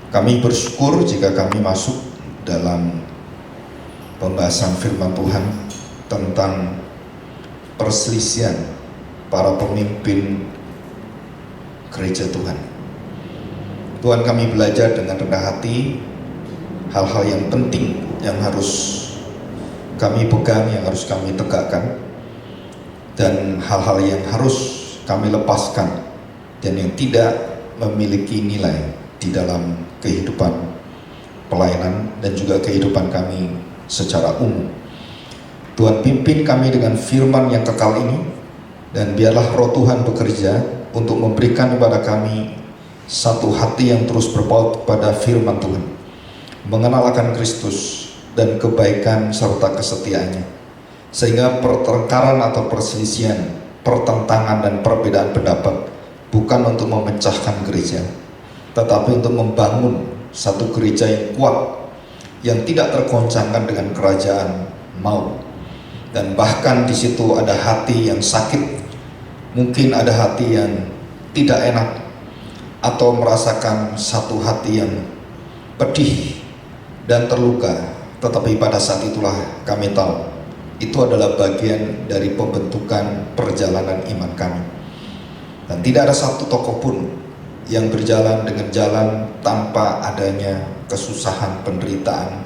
Kami bersyukur jika kami masuk dalam pembahasan firman Tuhan tentang perselisihan para pemimpin gereja Tuhan. Tuhan, kami belajar dengan rendah hati hal-hal yang penting yang harus kami pegang, yang harus kami tegakkan, dan hal-hal yang harus kami lepaskan dan yang tidak memiliki nilai di dalam kehidupan pelayanan dan juga kehidupan kami secara umum. Tuhan, pimpin kami dengan firman yang kekal ini, dan biarlah Roh Tuhan bekerja untuk memberikan kepada kami satu hati yang terus berpaut kepada firman Tuhan, mengenal akan Kristus dan kebaikan serta kesetiaannya, sehingga pertengkaran atau perselisihan, pertentangan dan perbedaan pendapat bukan untuk memecahkan gereja, tetapi untuk membangun satu gereja yang kuat, yang tidak tergoncangkan dengan kerajaan maut. Dan bahkan di situ ada hati yang sakit, mungkin ada hati yang tidak enak, atau merasakan satu hati yang pedih dan terluka. Tetapi pada saat itulah kami tahu itu adalah bagian dari pembentukan perjalanan iman kami. Dan tidak ada satu tokoh pun yang berjalan dengan jalan tanpa adanya kesusahan, penderitaan,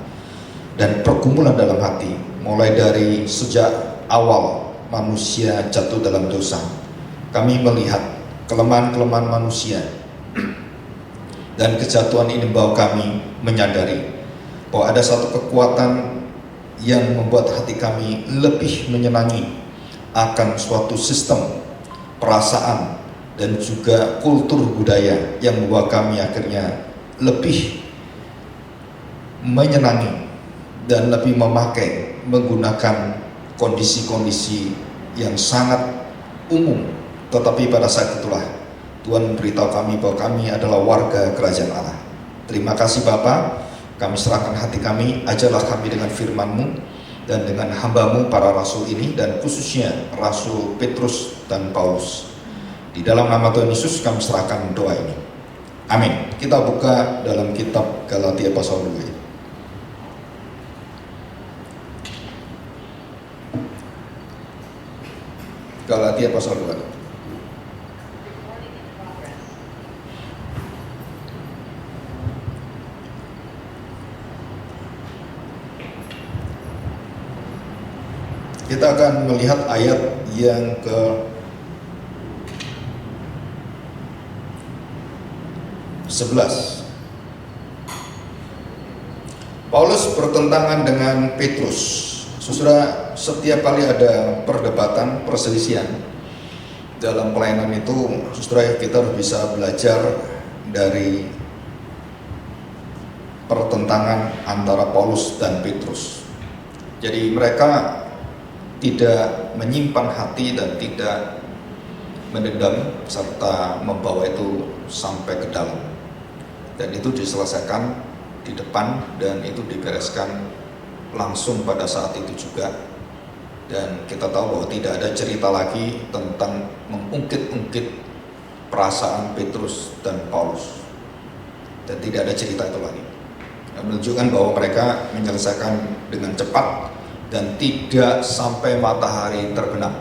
dan pergumulan dalam hati. Mulai dari sejak awal manusia jatuh dalam dosa, kami melihat kelemahan-kelemahan manusia, dan kejatuhan ini membawa kami menyadari bahwa ada satu kekuatan yang membuat hati kami lebih menyenangi akan suatu sistem, perasaan, dan juga kultur budaya yang membawa kami akhirnya lebih menyenangi dan lebih memakai menggunakan kondisi-kondisi yang sangat umum. Tetapi pada saat itulah Tuhan memberitahu kami bahwa kami adalah warga kerajaan Allah. Terima kasih Bapa, kami serahkan hati kami, ajarlah kami dengan firman-Mu dan dengan hamba-Mu para rasul ini, dan khususnya Rasul Petrus dan Paulus. Di dalam nama Tuhan Yesus kami serahkan doa ini. Amin. Kita buka dalam kitab Galatia pasal 2. Galatia pasal 2. Kita akan melihat ayat yang ke 11. Paulus bertentangan dengan Petrus. Saudara, setiap kali ada perdebatan, perselisihan dalam pelayanan itu, saudara, kita harus bisa belajar dari pertentangan antara Paulus dan Petrus. Jadi mereka tidak menyimpan hati dan tidak mendendam serta membawa itu sampai ke dalam. Dan itu diselesaikan di depan, dan itu dibereskan langsung pada saat itu juga. Dan kita tahu bahwa tidak ada cerita lagi tentang mengungkit-ungkit perasaan Petrus dan Paulus, dan tidak ada cerita itu lagi. Menunjukkan bahwa mereka menyelesaikan dengan cepat dan tidak sampai matahari terbenam.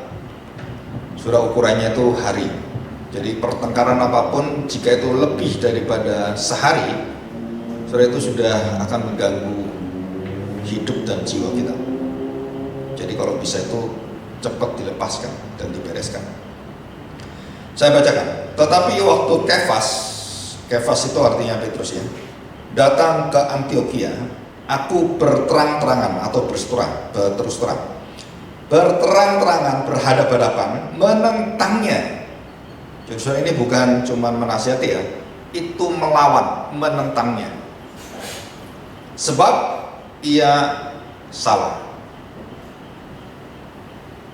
Surah ukurannya itu hari. Jadi pertengkaran apapun, jika itu lebih daripada sehari, surah itu sudah akan mengganggu hidup dan jiwa kita. Jadi kalau bisa itu cepat dilepaskan dan dibereskan. Saya bacakan. Tetapi waktu Kefas itu artinya Petrus ya, datang ke Antioquia, aku berterang-terangan atau berterus terang, berterang-terangan, berhadap-hadapan, menentangnya. Jadi ini bukan cuma menasihati ya, itu melawan, menentangnya. Sebab ia salah.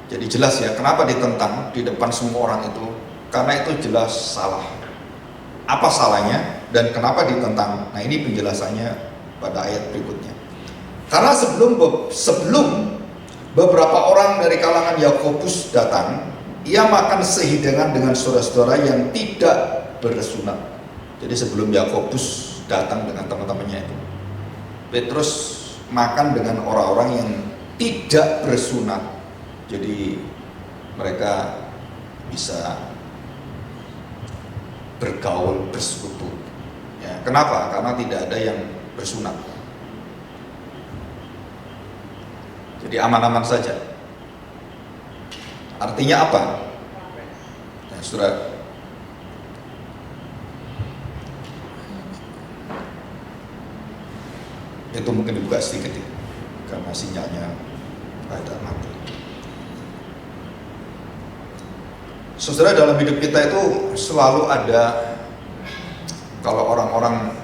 Jadi jelas ya, kenapa ditentang di depan semua orang itu? Karena itu jelas salah. Apa salahnya dan kenapa ditentang? Nah, ini penjelasannya pada ayat berikutnya. Karena sebelum beberapa orang dari kalangan Yakobus datang, ia makan sehidangan dengan saudara-saudara yang tidak bersunat. Jadi sebelum Yakobus datang dengan teman-temannya itu. Petrus makan dengan orang-orang yang tidak bersunat. Jadi mereka bisa bergaul, bersekutu. Ya, kenapa? Karena tidak ada yang bersunat. Jadi aman-aman saja. Artinya apa? Ya, saudara, itu mungkin dibuka sedikit ya, karena sinyalnya ada mati. Saudara, dalam hidup kita itu selalu ada, kalau orang-orang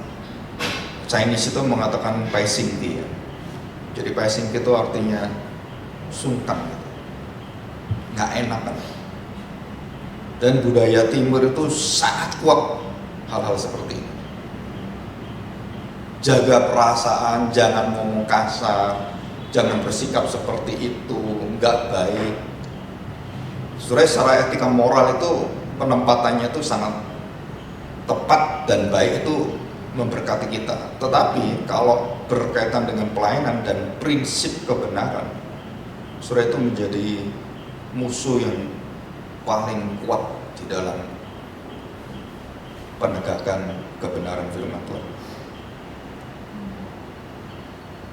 Chinese itu mengatakan paisingki ya. Jadi paisingki itu artinya sungkan gitu. Nggak enak kan. Dan budaya timur itu sangat kuat hal-hal seperti ini. Jaga perasaan, jangan ngomong kasar, jangan bersikap seperti itu, nggak baik. Sebenarnya secara etika moral itu penempatannya itu sangat tepat dan baik, itu memberkati kita. Tetapi kalau berkaitan dengan pelayanan dan prinsip kebenaran, saudara, itu menjadi musuh yang paling kuat di dalam penegakan kebenaran firman Tuhan.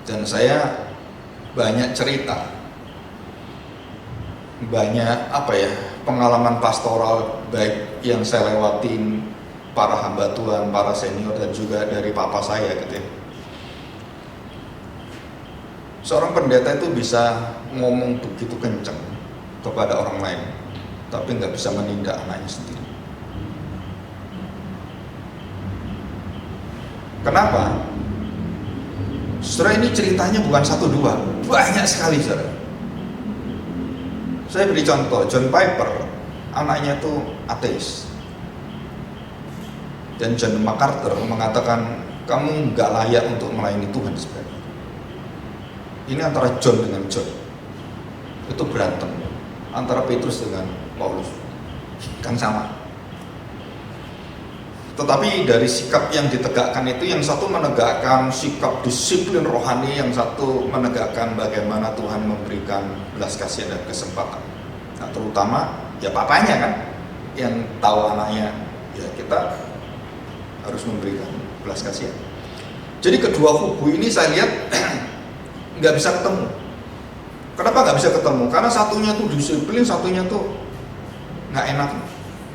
Dan saya banyak cerita, banyak pengalaman pastoral baik yang saya lewatin, para hamba Tuhan, para senior, dan juga dari papa saya gitu ya. Seorang pendeta itu bisa ngomong begitu kencang kepada orang lain, tapi nggak bisa menindak anaknya sendiri. Kenapa? Saudara, ini ceritanya bukan satu dua, banyak sekali saudara. Saya beri contoh, John Piper, anaknya itu ateis. Dan John MacArthur mengatakan, kamu nggak layak untuk melayani Tuhan sebenarnya. Ini antara John dengan John. Itu berantem. Antara Petrus dengan Paulus. Kan sama. Tetapi dari sikap yang ditegakkan itu, yang satu menegakkan sikap disiplin rohani, yang satu menegakkan bagaimana Tuhan memberikan belas kasihan dan kesempatan. Nah, terutama ya papanya kan, yang tahu anaknya, ya kita harus memberikan belas kasihan. Jadi kedua kubu ini saya lihat nggak bisa ketemu. Kenapa nggak bisa ketemu? Karena satunya tuh disiplin, satunya tuh nggak enak.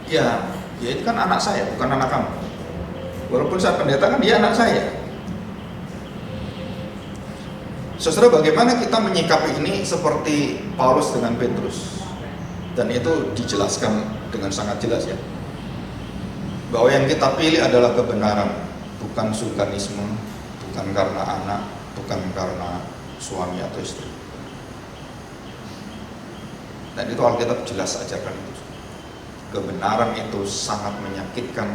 Ya itu kan anak saya, bukan anak kamu. Walaupun saya pendeta, kan dia anak saya. Saudara, bagaimana kita menyikapi ini seperti Paulus dengan Petrus? Dan itu dijelaskan dengan sangat jelas ya, bahwa yang kita pilih adalah kebenaran, bukan sulkanisme, bukan karena anak, bukan karena suami atau istri. Dan itu Alkitab jelas ajarkan itu. Kebenaran itu sangat menyakitkan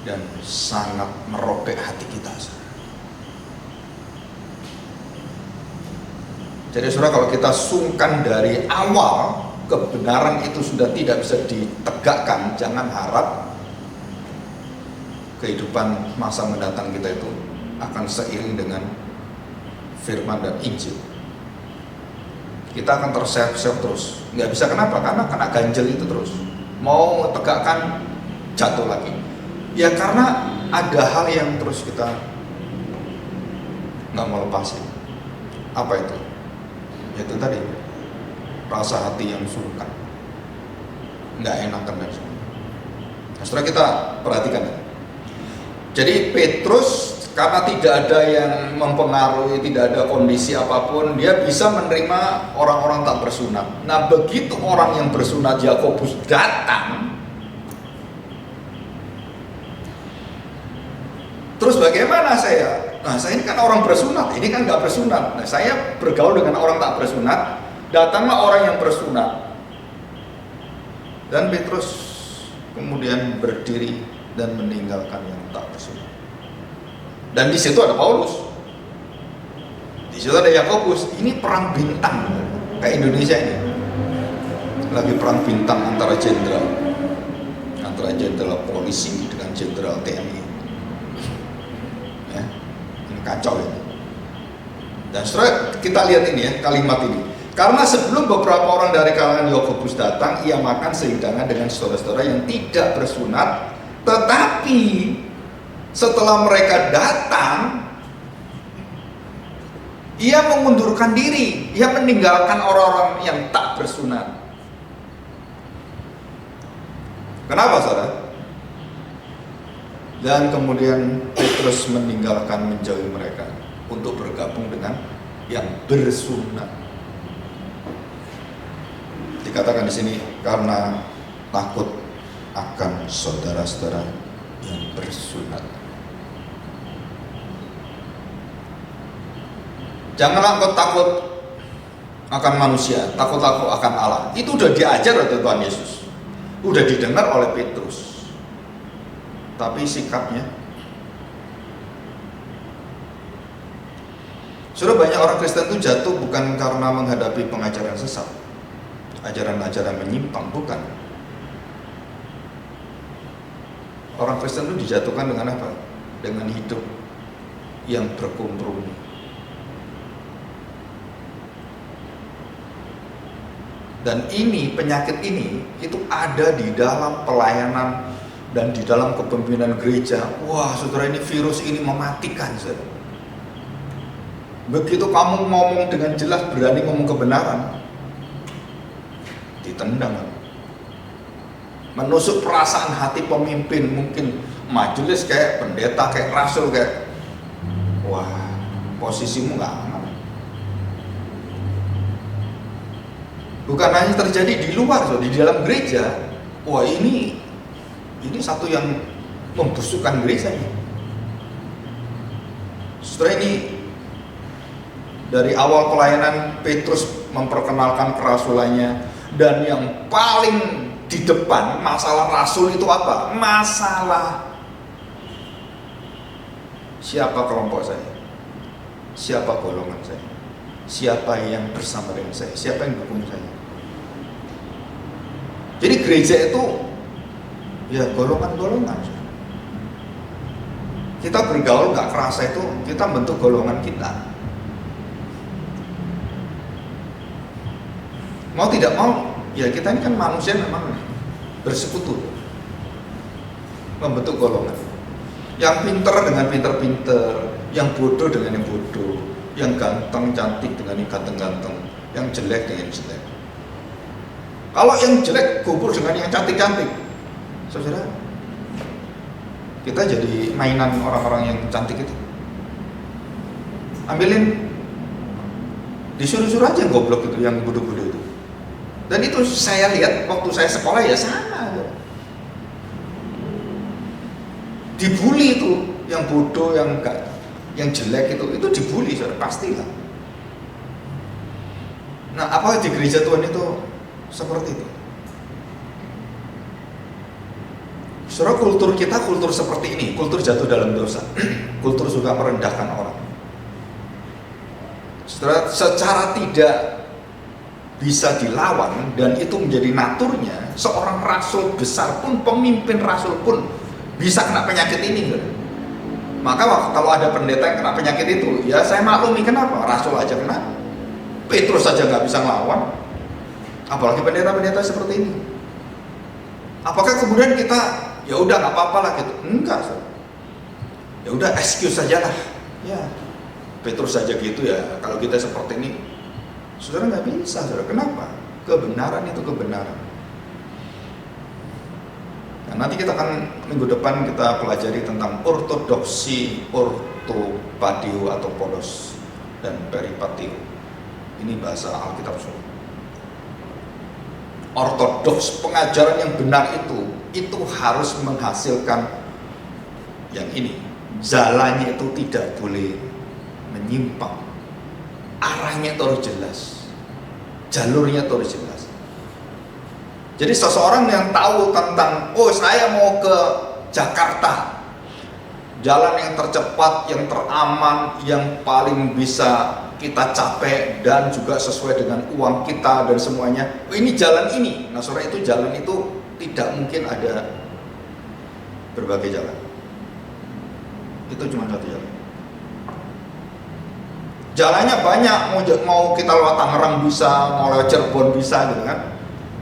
dan sangat merobek hati kita. Jadi saudara, kalau kita sungkan dari awal, kebenaran itu sudah tidak bisa ditegakkan, jangan harap kehidupan masa mendatang kita itu akan seiring dengan firman dan Injil. Kita akan terseret-seret terus. Nggak bisa, kenapa? Karena kena ganjel itu terus. Mau tegakkan, jatuh lagi. Ya karena ada hal yang terus kita nggak mau lepasin. Apa itu? Itu tadi, rasa hati yang sungkan, nggak enakan dan sebagainya. Nah, setelah kita perhatikan, jadi Petrus karena tidak ada yang mempengaruhi, tidak ada kondisi apapun, dia bisa menerima orang-orang tak bersunat. Nah, begitu orang yang bersunat Yakobus datang, terus bagaimana saya? Nah, saya ini kan orang bersunat, ini kan nggak bersunat. Nah, saya bergaul dengan orang tak bersunat, datanglah orang yang bersunat. Dan Petrus kemudian berdiri dan meninggalkan yang tak bersunat. Dan di situ ada Paulus, di situ ada Yakobus. Ini perang bintang kayak Indonesia ini, lagi perang bintang antara jenderal polisi dengan jenderal TNI. Ya, ini kacau ini. Dan setelah kita lihat ini ya, kalimat ini. Karena sebelum beberapa orang dari kalangan Yakobus datang, ia makan sehidangan dengan saudara-saudara yang tidak bersunat. Tetapi setelah mereka datang, ia mengundurkan diri, ia meninggalkan orang-orang yang tak bersunat. Kenapa, saudara? Dan kemudian Petrus meninggalkan, menjauhi mereka untuk bergabung dengan yang bersunat. Dikatakan di sini karena takut akan saudara-saudara yang bersunat. Janganlah engkau takut akan manusia, takut akan Allah. Itu udah diajar oleh Tuhan Yesus, udah didengar oleh Petrus. Tapi sikapnya, sudah banyak orang Kristen itu jatuh bukan karena menghadapi pengajaran sesat, ajaran-ajaran menyimpang, bukan. Orang Kristen itu dijatuhkan dengan apa? Dengan hidup yang berkompromi. Dan ini, penyakit ini, itu ada di dalam pelayanan dan di dalam kepemimpinan gereja. Wah, saudara, ini virus ini mematikan, saudara. Begitu kamu ngomong dengan jelas, berani ngomong kebenaran, ditendang. Menusuk perasaan hati pemimpin, mungkin majelis kayak pendeta, kayak rasul, kayak wah, posisimu gak aman. Bukan hanya terjadi di luar, so, di dalam gereja. Wah, ini satu yang membusukkan gerejanya. Setelah ini, dari awal pelayanan Petrus memperkenalkan kerasulannya, dan yang paling di depan masalah rasul itu apa? Masalah siapa kelompok saya, siapa golongan saya, siapa yang bersama dengan saya, siapa yang dukung saya. Jadi gereja itu ya golongan-golongan. Kita bergaul gak kerasa itu kita bentuk golongan kita. Mau tidak mau, ya kita ini kan manusia memang bersekutu, membentuk golongan. Yang pinter dengan pinter-pinter, yang bodoh dengan yang bodoh, yang ganteng cantik dengan yang ganteng-ganteng, yang jelek dengan yang jelek. Kalau yang jelek gubur dengan yang cantik-cantik, saudara, kita jadi mainan orang-orang yang cantik itu. Ambilin, disuruh-suruh aja yang goblok itu, yang bodoh-bodoh itu. Dan itu saya lihat waktu saya sekolah ya sama. Dibully itu, yang bodoh, yang enggak, yang jelek itu dibully, saudara, pastilah. Nah, apa di gereja Tuhan itu seperti itu? Saudara, kultur kita kultur seperti ini, kultur jatuh dalam dosa, kultur suka merendahkan orang. Saudara, secara tidak bisa dilawan dan itu menjadi naturnya, seorang rasul besar pun, pemimpin rasul pun bisa kena penyakit ini. Maka kalau ada pendeta yang kena penyakit itu, ya saya maklumi. Kenapa? Rasul aja kena, Petrus saja nggak bisa ngelawan, apalagi pendeta-pendeta seperti ini. Apakah kemudian kita ya udah nggak apa-apa lah gitu? Enggak, ya udah excuse saja lah. Ya Petrus saja gitu ya, kalau kita seperti ini, saudara nggak bisa, saudara. Kenapa? Kebenaran itu kebenaran. Nah, nanti kita akan minggu depan kita pelajari tentang ortodoksi, ortopadio atau podos, dan peripatio. Ini bahasa Alkitab semua. Ortodoks, pengajaran yang benar itu harus menghasilkan yang ini. Jalannya itu tidak boleh menyimpang. Arahnya itu harus jelas. Jalurnya itu harus jelas. Jadi seseorang yang tahu tentang, oh saya mau ke Jakarta, jalan yang tercepat, yang teraman, yang paling bisa kita capai dan juga sesuai dengan uang kita dan semuanya. Oh, ini jalan ini. Nah, saudara, itu jalan itu tidak mungkin ada berbagai jalan. Itu cuma satu jalan. Jalannya banyak, mau kita lewat Tangerang bisa, mau lewat Cirebon bisa gitu kan.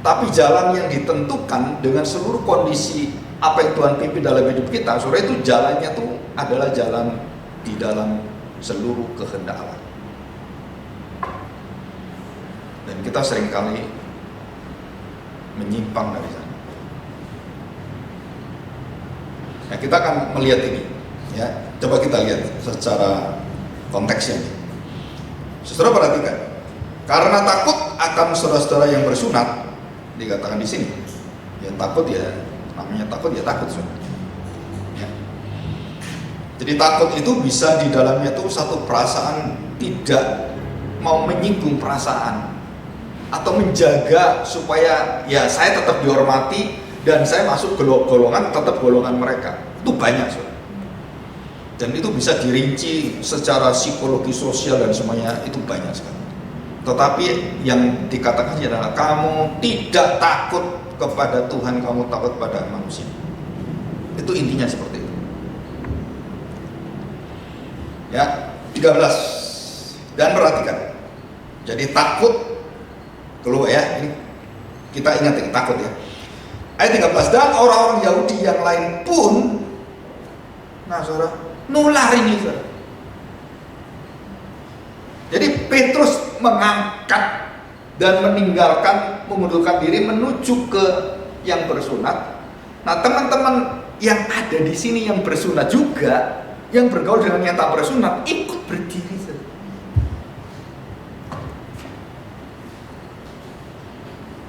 Tapi jalan yang ditentukan dengan seluruh kondisi apa yang Tuhan pimpin dalam hidup kita, saudara, itu jalannya tuh adalah jalan di dalam seluruh kehendak Allah. Dan kita seringkali menyimpang dari sana. Nah, kita akan melihat ini, ya. Coba kita lihat secara konteksnya. Saudara perhatikan, karena takut akan saudara-saudara yang bersunat, dikatakan di sini, ya takut ya, namanya takut ya takut, saudara. Ya. Jadi takut itu bisa di dalamnya tuh satu perasaan tidak mau menyinggung perasaan atau menjaga supaya ya saya tetap dihormati dan saya masuk golongan tetap golongan mereka. Itu banyak, saudara. Dan itu bisa dirinci secara psikologi sosial dan semuanya, itu banyak sekali. Tetapi yang dikatakan adalah kamu tidak takut kepada Tuhan, kamu takut pada manusia. Itu intinya seperti itu. Ya, 13. Dan perhatikan. Jadi takut keluar ya, ini kita ingat ini takut ya. Ayat 13, dan orang-orang Yahudi yang lain pun, nah saudara, nular ini, saudara. Jadi Petrus mengangkat dan meninggalkan, mengundurkan diri menuju ke yang bersunat. Nah, teman-teman yang ada di sini yang bersunat juga, yang bergaul dengan yang tak bersunat, ikut berdiri, saudara.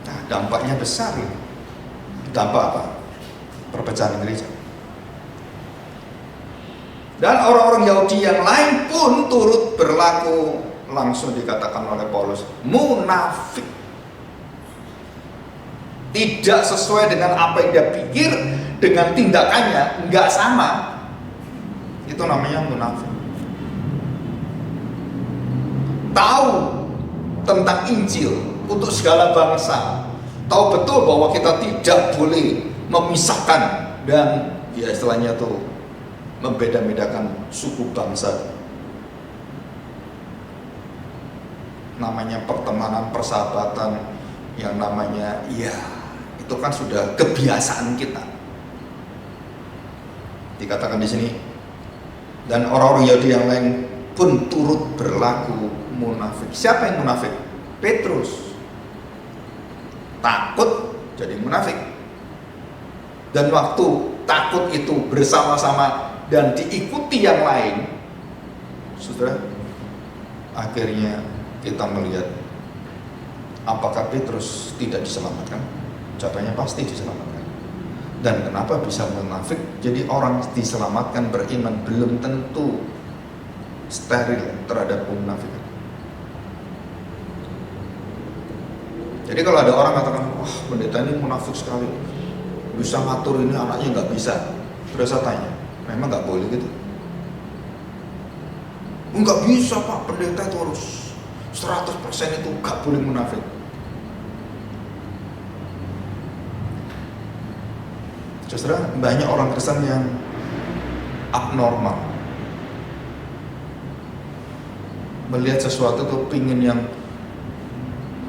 Nah, dampaknya besar ini. Dampak apa? Perpecahan gereja. Dan orang-orang Yahudi yang lain pun turut berlaku, langsung dikatakan oleh Paulus, munafik. Tidak sesuai dengan apa yang dia pikir, dengan tindakannya nggak sama. Itu namanya munafik. Tahu tentang Injil untuk segala bangsa, tahu betul bahwa kita tidak boleh memisahkan dan ya istilahnya tuh membeda-bedakan suku bangsa. Namanya pertemanan, persahabatan, yang namanya ya itu kan sudah kebiasaan kita. Dikatakan di sini, dan orang-orang Yahudi yang lain pun turut berlaku munafik. Siapa yang munafik? Petrus. Takut jadi munafik. Dan waktu takut itu bersama-sama dan diikuti yang lain, saudara, akhirnya kita melihat apakah Petrus tidak diselamatkan? Jawabannya pasti diselamatkan. Dan kenapa bisa munafik? Jadi orang diselamatkan beriman belum tentu steril terhadap kemunafikan. Jadi kalau ada orang katakan, wah pendeta ini munafik sekali, bisa ngatur ini anaknya nggak bisa, terus saya tanya, memang nggak boleh gitu? Nggak bisa pak, pendeta itu harus 100% itu nggak boleh munafik. Justru banyak orang Kristen yang abnormal, melihat sesuatu tuh pingin yang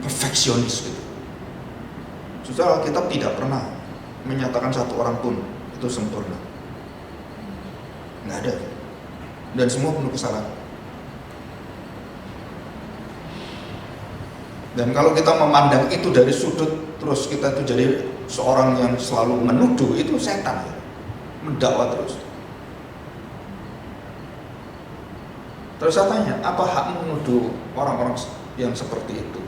perfeksionis gitu. Saudara, Alkitab tidak pernah menyatakan satu orang pun itu sempurna, nggak ada, dan semua penuh kesalahan. Dan kalau kita memandang itu dari sudut, terus kita itu jadi seorang yang selalu menuduh, itu setan, mendakwa terus. Terus saya tanya, apa hak menuduh orang-orang yang seperti itu?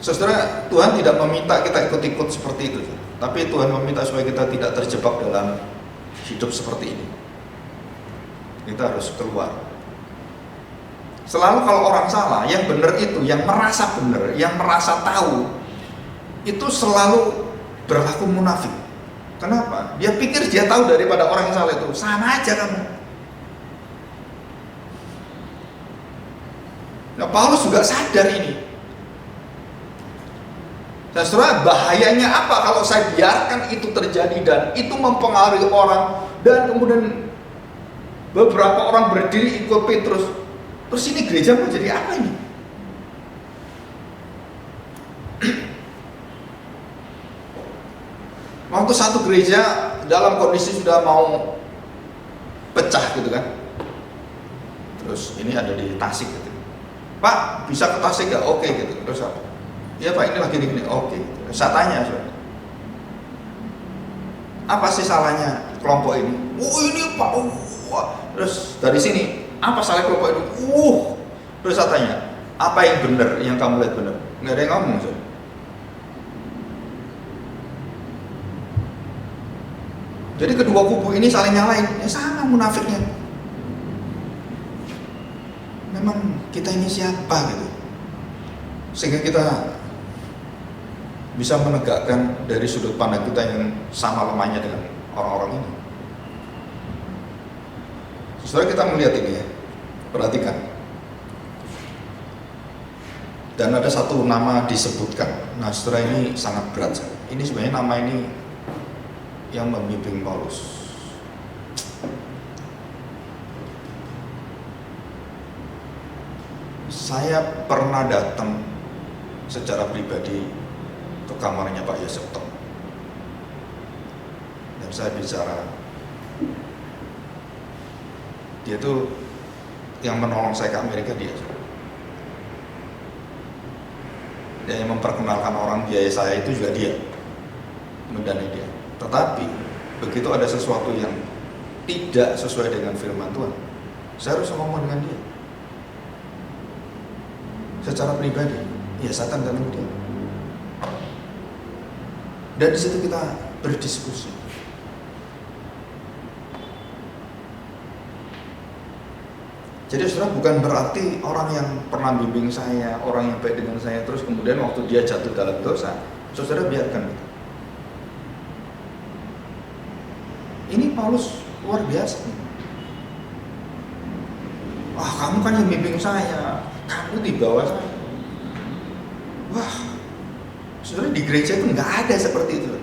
Saudara, Tuhan tidak meminta kita ikut-ikut seperti itu, tapi Tuhan meminta supaya kita tidak terjebak dalam hidup seperti ini. Kita harus keluar. Selalu kalau orang salah, yang benar itu, yang merasa benar, yang merasa tahu, itu selalu berlaku munafik. Kenapa? Dia pikir dia tahu daripada orang yang salah itu. Sama aja kamu. Nah, Paulus juga sadar ini. Dan saudara, bahayanya apa kalau saya biarkan itu terjadi dan itu mempengaruhi orang, dan kemudian beberapa orang berdiri ikut Petrus. Terus ini gereja mau jadi apa ini? Waktu satu gereja dalam kondisi sudah mau pecah gitu kan. Terus ini ada di Tasik gitu. Pak, bisa ke Tasik gak? Oke gitu. Terus apa? Iya Pak, ini lagi gini. Oke. Saya tanya, apa sih salahnya kelompok ini? Oh ini Pak. Terus dari sini, apa salah kelompok ini? Terus saya tanya, apa yang benar, yang kamu lihat benar? Nggak ada yang ngomong. Jadi kedua kubu ini saling nyalain, ya sama munafiknya. Memang kita ini siapa gitu, sehingga kita bisa menegakkan dari sudut pandang kita yang sama lemahnya dengan orang-orang ini. Saudara, kita melihat ini ya, perhatikan. Dan ada satu nama disebutkan. Nah, saudara, ini sangat berat. Ini sebenarnya nama ini yang membimbing Paulus. Saya pernah datang secara pribadi ke kamarnya Pak Yosef Tom, dan saya bicara. Dia tuh yang menolong saya ke Amerika, dia yang memperkenalkan orang biaya saya itu juga dia, mendanai dia. Tetapi begitu ada sesuatu yang tidak sesuai dengan firman Tuhan, saya harus ngomong dengan dia secara pribadi. Ya, saya tantang dia. Dan di situ kita berdiskusi. Jadi saudara, bukan berarti orang yang pernah bimbing saya, orang yang baik dengan saya, terus kemudian waktu dia jatuh dalam dosa, saudara biarkan. Ini Paulus luar biasa. Wah, kamu kan yang bimbing saya, kamu di bawah saya. Wah, saudara, di gereja itu nggak ada seperti itu.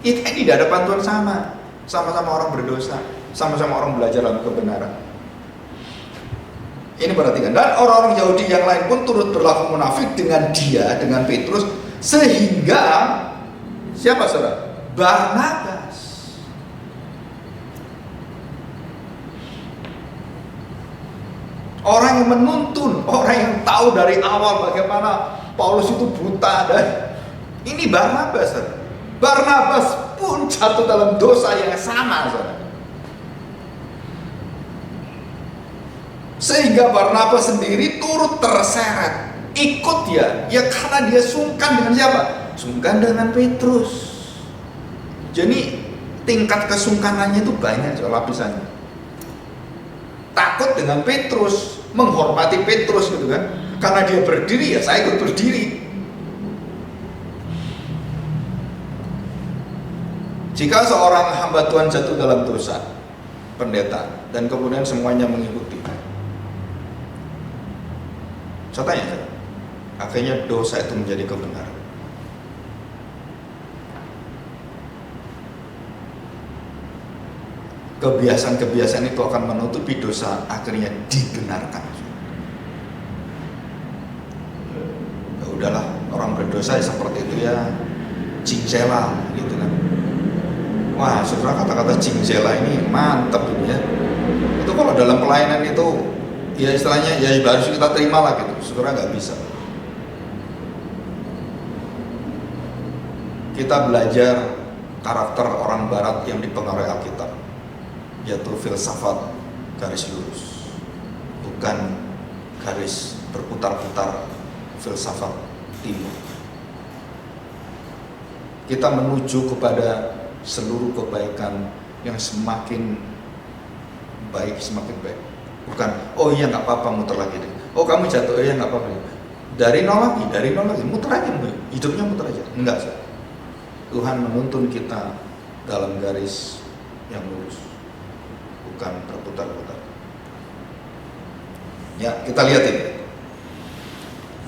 Kita ini di hadapan Tuhan sama-sama orang berdosa, sama-sama orang belajar dalam kebenaran. Ini perhatikan. Dan orang-orang Yahudi yang lain pun turut berlaku munafik dengan dia, dengan Petrus, sehingga siapa saudara? Barnabas. Orang yang menuntun, orang yang tahu dari awal bagaimana Paulus itu buta, dan ini Barnabas. Saudara. Barnabas pun jatuh dalam dosa yang sama, saudara. Sehingga Barnabas sendiri turut terseret, ikut dia, ya karena dia sungkan dengan siapa? Sungkan dengan Petrus. Jadi tingkat kesungkanannya itu banyak lapisannya. Takut dengan Petrus, menghormati Petrus gitu kan. Karena dia berdiri, ya saya ikut berdiri. Jika seorang hamba Tuhan jatuh dalam dosa, pendeta, dan kemudian semuanya mengikuti, saya tanya, akhirnya dosa itu menjadi kebenaran. Kebiasaan-kebiasaan itu akan menutupi dosa, akhirnya dibenarkan. Ya udahlah, orang berdosa ya seperti itu ya, cincela gitu kan. Wah, saudara, kata-kata cincela ini mantap ini ya. Itu kalau dalam pelayanan itu, ya istilahnya ya harus kita terima lah gitu. Saudara, nggak bisa. Kita belajar karakter orang Barat yang dipengaruhi Alkitab, yaitu filsafat garis lurus, bukan garis berputar-putar filsafat timur. Kita menuju kepada seluruh kebaikan yang semakin baik, semakin baik. Bukan, oh iya nggak apa-apa, muter lagi deh. Oh kamu jatuh, oh iya nggak apa-apa. Dari nol lagi, muter aja, hidupnya muter aja. Enggak sih. Tuhan menuntun kita dalam garis yang lurus, bukan terputar-putar. Ya, kita lihat ini.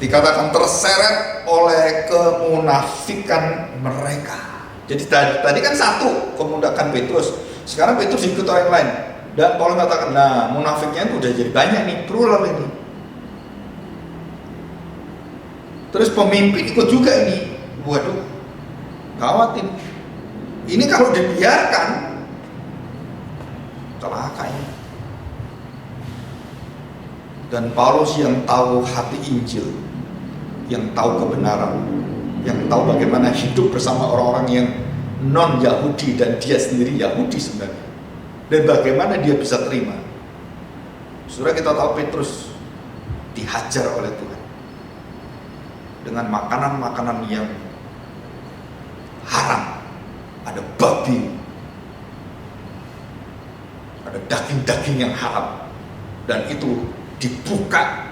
Dikatakan terseret oleh kemunafikan mereka. Jadi tadi kan satu kemunafikan Petrus, sekarang Petrus ikut orang lain. Dan Paulus mengatakan, nah munafiknya itu udah jadi banyak nih, plural ini. Terus pemimpin ikut juga ini. Waduh, gawat ini. Ini kalau dibiarkan, celaka ini. Dan Paulus yang tahu hati Injil, yang tahu kebenaran, yang tahu bagaimana hidup bersama orang-orang yang non-Yahudi dan dia sendiri Yahudi sebenarnya, dan bagaimana dia bisa terima. Saudara, kita tahu Petrus dihajar oleh Tuhan dengan makanan-makanan yang haram, ada babi, ada daging-daging yang haram, dan itu dibuka,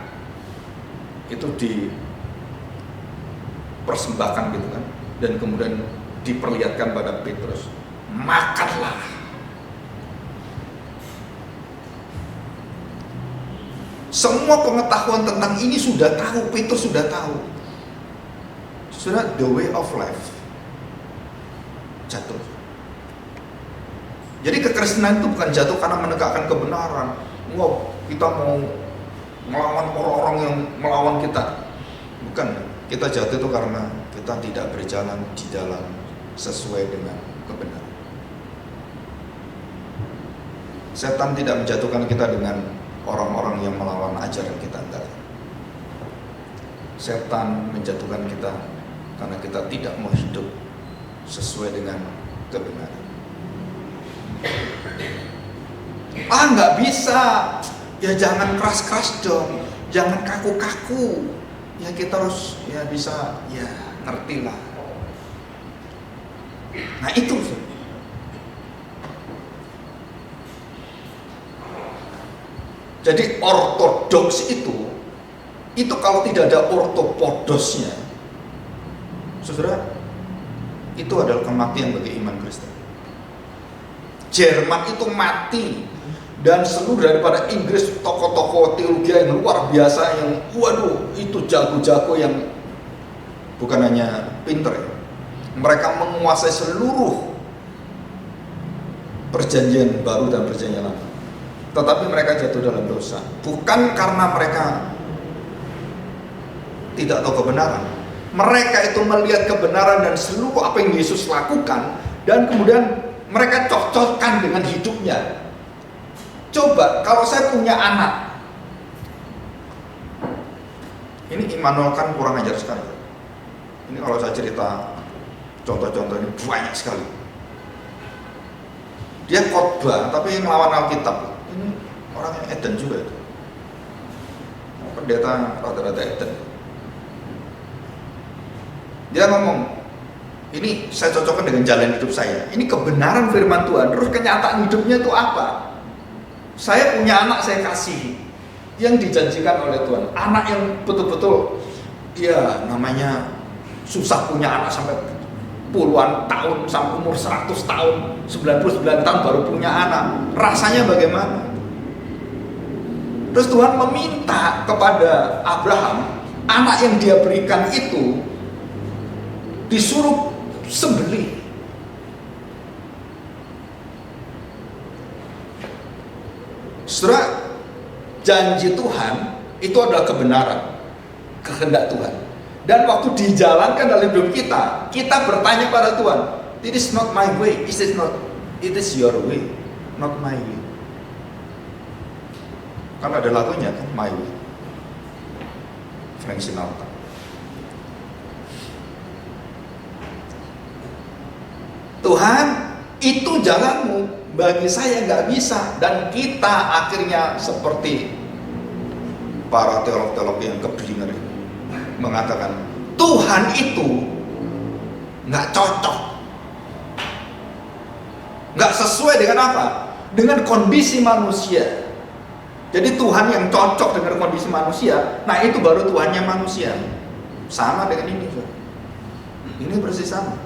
itu dipersembahkan gitu kan, dan kemudian diperlihatkan pada Petrus, makanlah. Semua pengetahuan tentang ini sudah tahu, Petrus sudah tahu. Sudah the way of life jatuh. Jadi kekristenan itu bukan jatuh karena menegakkan kebenaran. Wow, kita mau melawan orang-orang yang melawan kita. Bukan, kita jatuh itu karena kita tidak berjalan di dalam sesuai dengan kebenaran. Setan tidak menjatuhkan kita dengan orang-orang yang melawan ajaran kita, enggak. Setan menjatuhkan kita karena kita tidak mau hidup sesuai dengan kebenaran. Nggak bisa. Ya jangan keras-keras dong, jangan kaku-kaku. Ya kita harus ya bisa ya ngerti lah. Nah itu. Jadi ortodoks itu kalau tidak ada ortopodosnya, saudara, itu adalah kematian bagi iman Kristen. Jerman itu mati, dan seluruh daripada Inggris tokoh-tokoh teologi yang luar biasa, yang waduh itu jago-jago yang bukan hanya pinter ya, mereka menguasai seluruh perjanjian baru dan perjanjian lama, tetapi mereka jatuh dalam dosa bukan karena mereka tidak tahu kebenaran. Mereka itu melihat kebenaran dan seluruh apa yang Yesus lakukan, dan kemudian mereka cocokkan dengan hidupnya. Coba kalau saya punya anak, ini Immanuel kan kurang ajar sekali. Ini kalau saya cerita contoh-contoh ini banyak sekali. Dia khotbah tapi ngelawan Alkitab. Ini orang yang Eden juga itu. Pendeta rada-rada Eden. Dia ngomong, ini saya cocokkan dengan jalan hidup saya. Ini kebenaran firman Tuhan. Terus kenyataan hidupnya itu apa? Saya punya anak, saya kasih yang dijanjikan oleh Tuhan. Anak yang betul-betul, ya namanya susah punya anak sampai puluhan tahun, sampai umur 100 tahun, 99 tahun baru punya anak. Rasanya bagaimana? Terus Tuhan meminta kepada Abraham, anak yang dia berikan itu disuruh sembelih. Saudara, janji Tuhan itu adalah kebenaran, kehendak Tuhan. Dan waktu dijalankan dalam hidup kita, kita bertanya pada Tuhan, it is not my way, it is your way, not my way. Kan ada lagunya kan, My Way, Frank Sinatra. Tuhan, itu jalanmu, bagi saya nggak bisa. Dan kita akhirnya seperti para teolog-teolog yang keblinger mengatakan Tuhan itu nggak cocok, nggak sesuai dengan apa? Dengan kondisi manusia. Jadi Tuhan yang cocok dengan kondisi manusia, nah itu baru Tuhannya manusia. Sama dengan ini, ini persis sama.